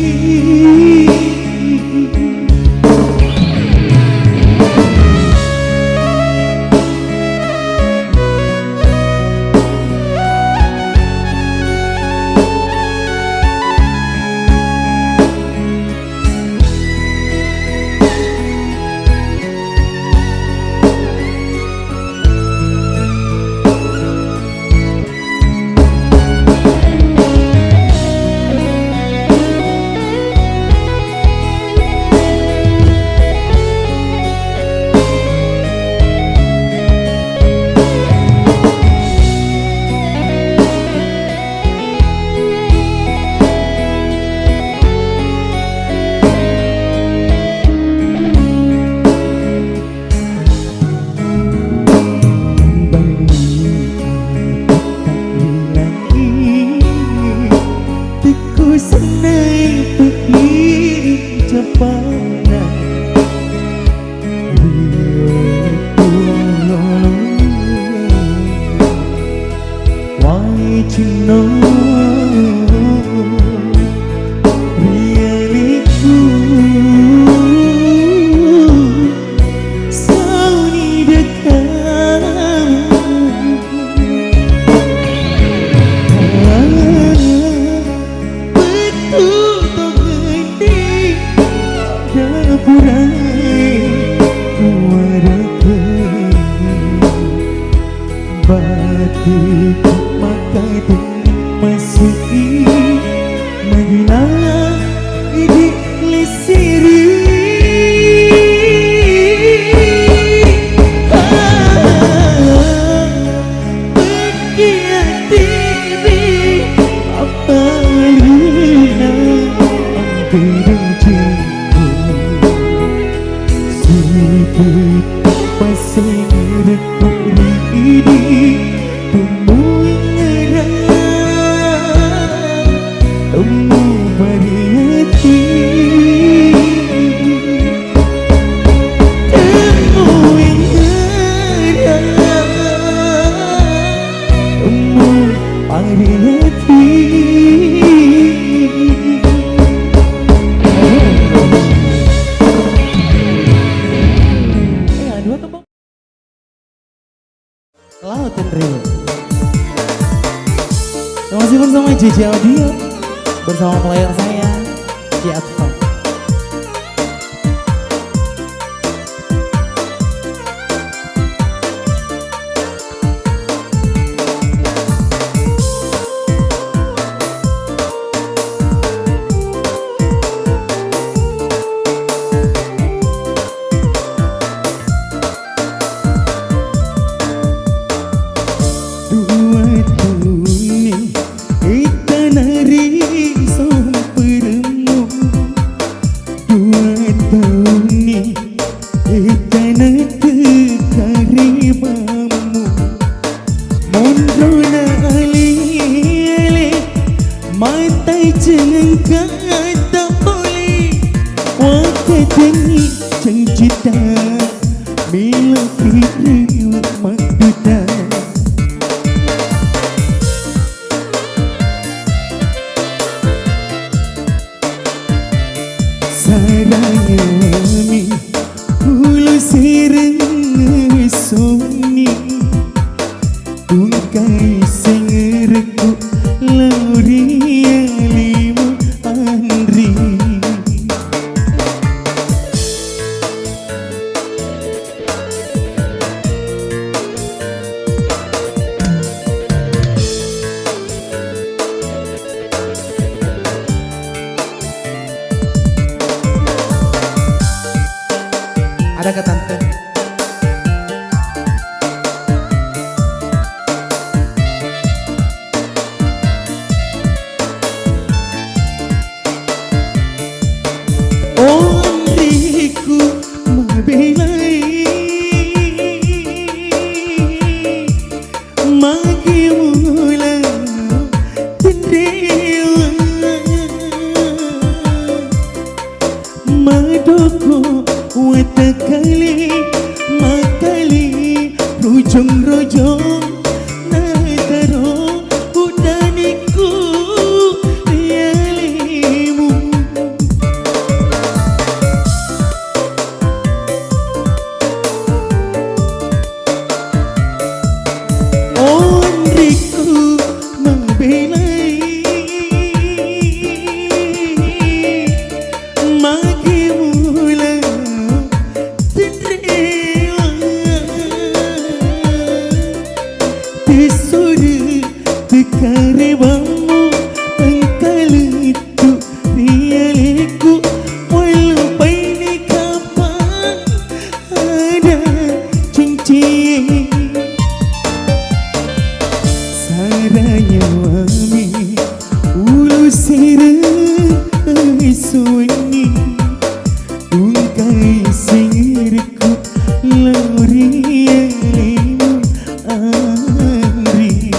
senai berdiri cepana riwatu wai cino rialiku selalu dekat batik maka tening masuki mengenang diri sendiri begini apa lina hampir sedikit masih rekuk ini tumbuh ngerang temu bari hati temu ngerang temu bari hati. Laut dan Rio. Masih bersama JJ Audio, bersama player saya di Advan. Ada ke tante? Ondiku mabelai magi mula tendewa madoko watakali makali rojong-rojong nataro udaniku rialimu onriku mabelai magi mula Tesuri tekarebamu engkalitu rialiku walaupun ni kapan ada cincin saranya wami ulu sirai sunyi ungkai singirku laurialimu Andri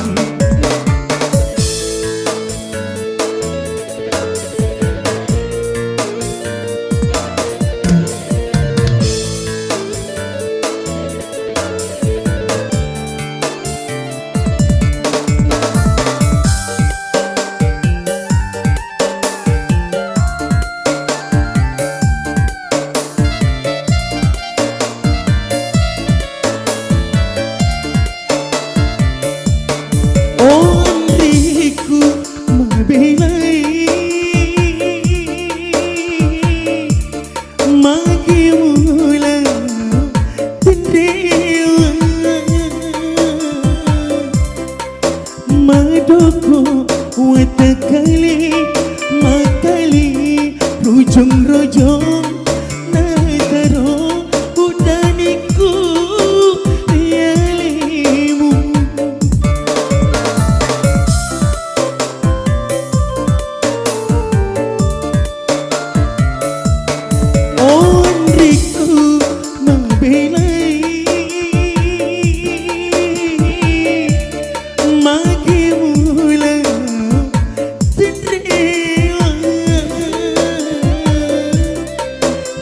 ondiku mabelai magi mula tendewa madoko watakali makali rojong-rojong nataro udaniku rialimu onriku mabelai magi mula tendewa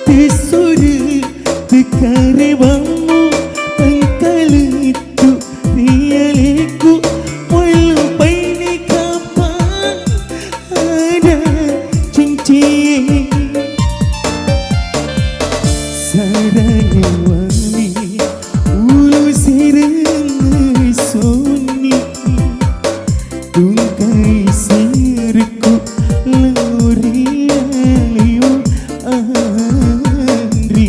tesuri tekarebamu engkalitu rialiku walaupun ni kapan ada cincin saranya wami ulu sirai sunyi tungkai sirku laurialimu Andri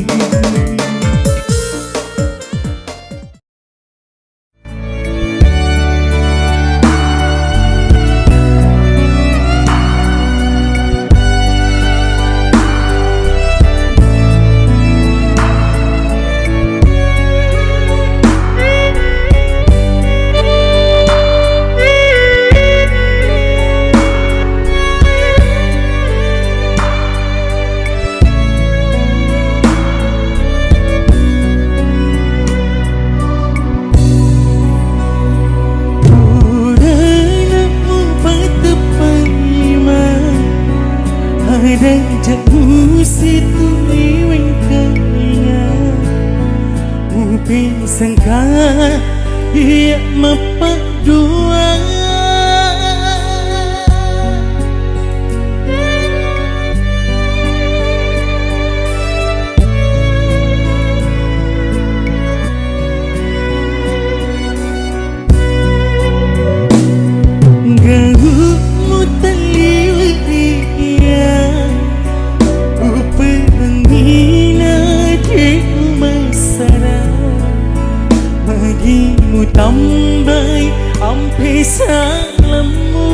Tapi sangka ia meperdua. Gahumu taliwia upangina di masara bagimu tambay ampe salamu.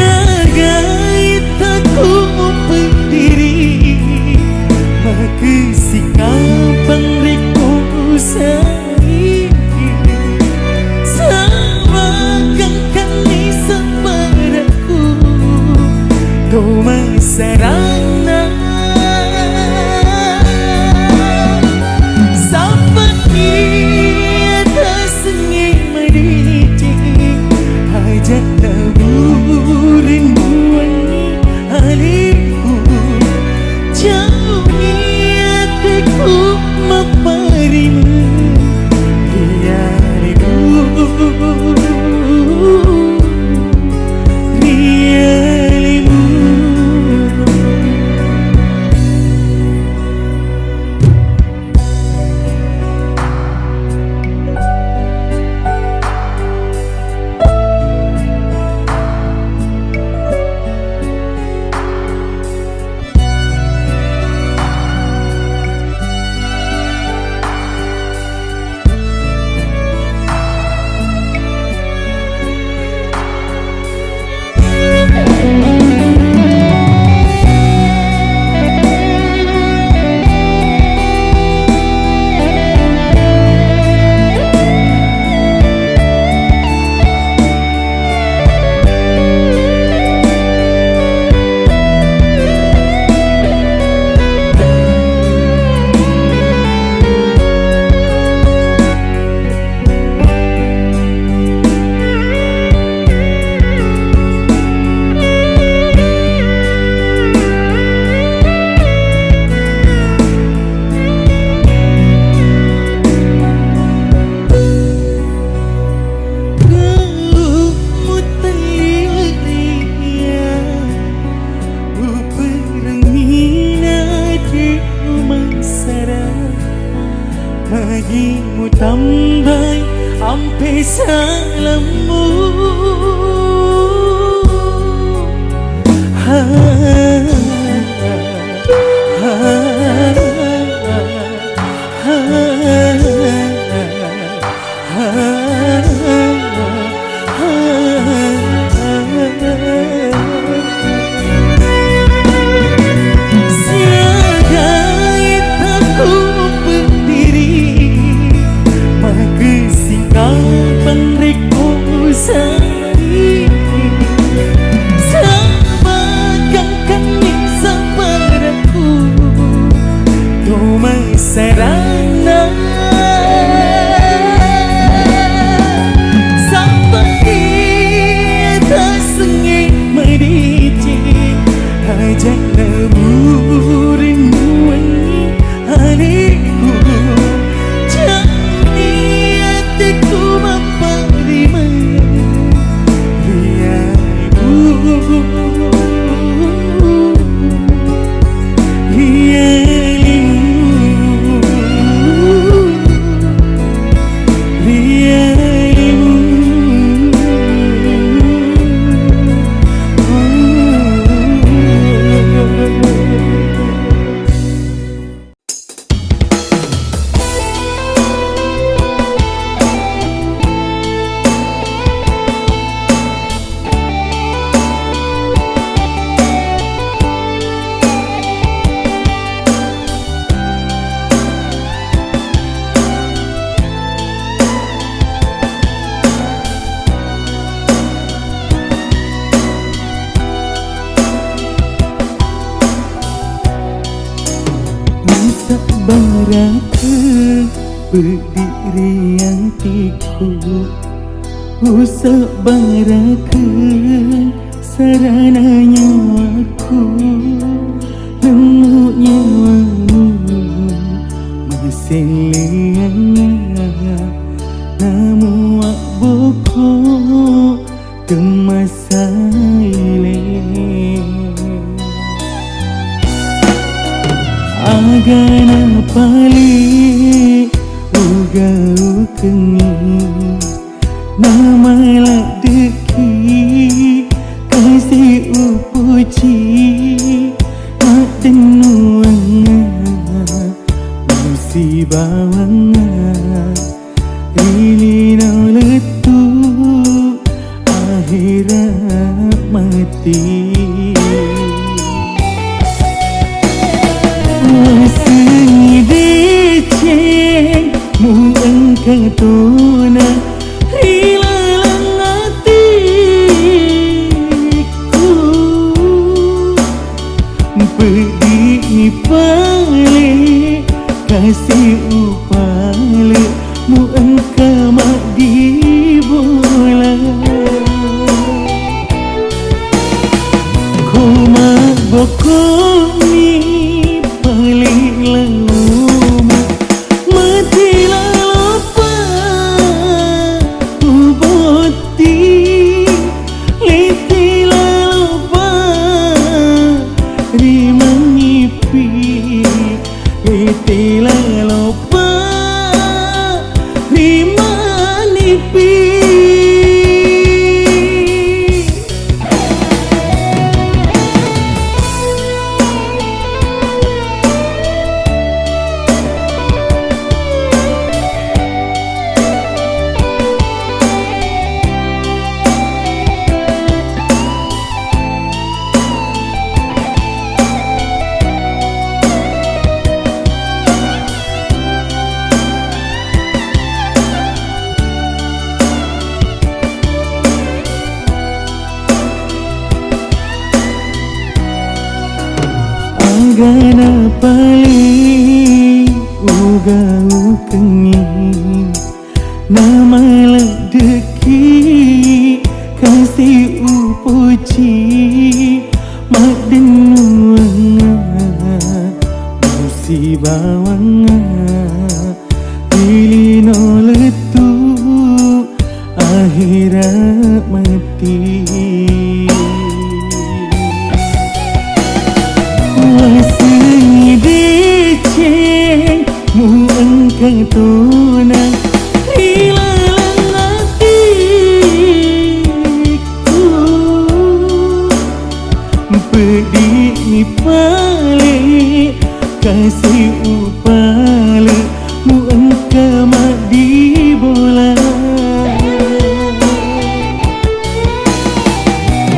Siagai taku berdiri maka sikapang rekusai sawakan kami sepadaku doma sarana seperti ada sengit merici hajat taburin buani haliku jauhi hatiku memparimu riarimu rialimu. Bagimu tambay ampe salamu. Sarana seperti tersengit merici hajat taburin buani haliku jauhi hatiku memparimu riarimu raka berdiri yang tiku usap baraka sarana nyawaku nemu nyawamu maseliannya namu wak boko kemasaile agana pali uga ukengi nama ladeki kasih upuji mak denuanga musibawanga ini letu akhirat mati masih diceng mu engkau tuna hilang hatiku pedih pale kasih upale mu engkau mak dibola ku mak bokoni pale lalu mati lupa uboti liti lupa rimangipi liti lupa rimangipi agana pali uga ukengi nama ladeki kasih upuji mak denuanga musibawanga pilino letu akhirat mati masih diceng mu engkau tuna hilang hatiku pedih pale kasih upale mu engkau mak dibola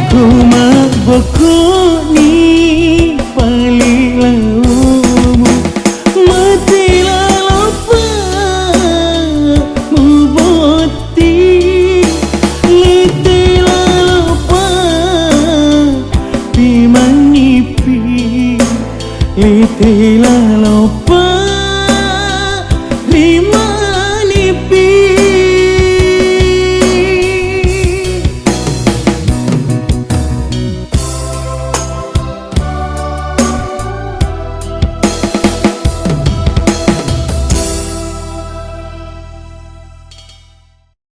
ku mak boko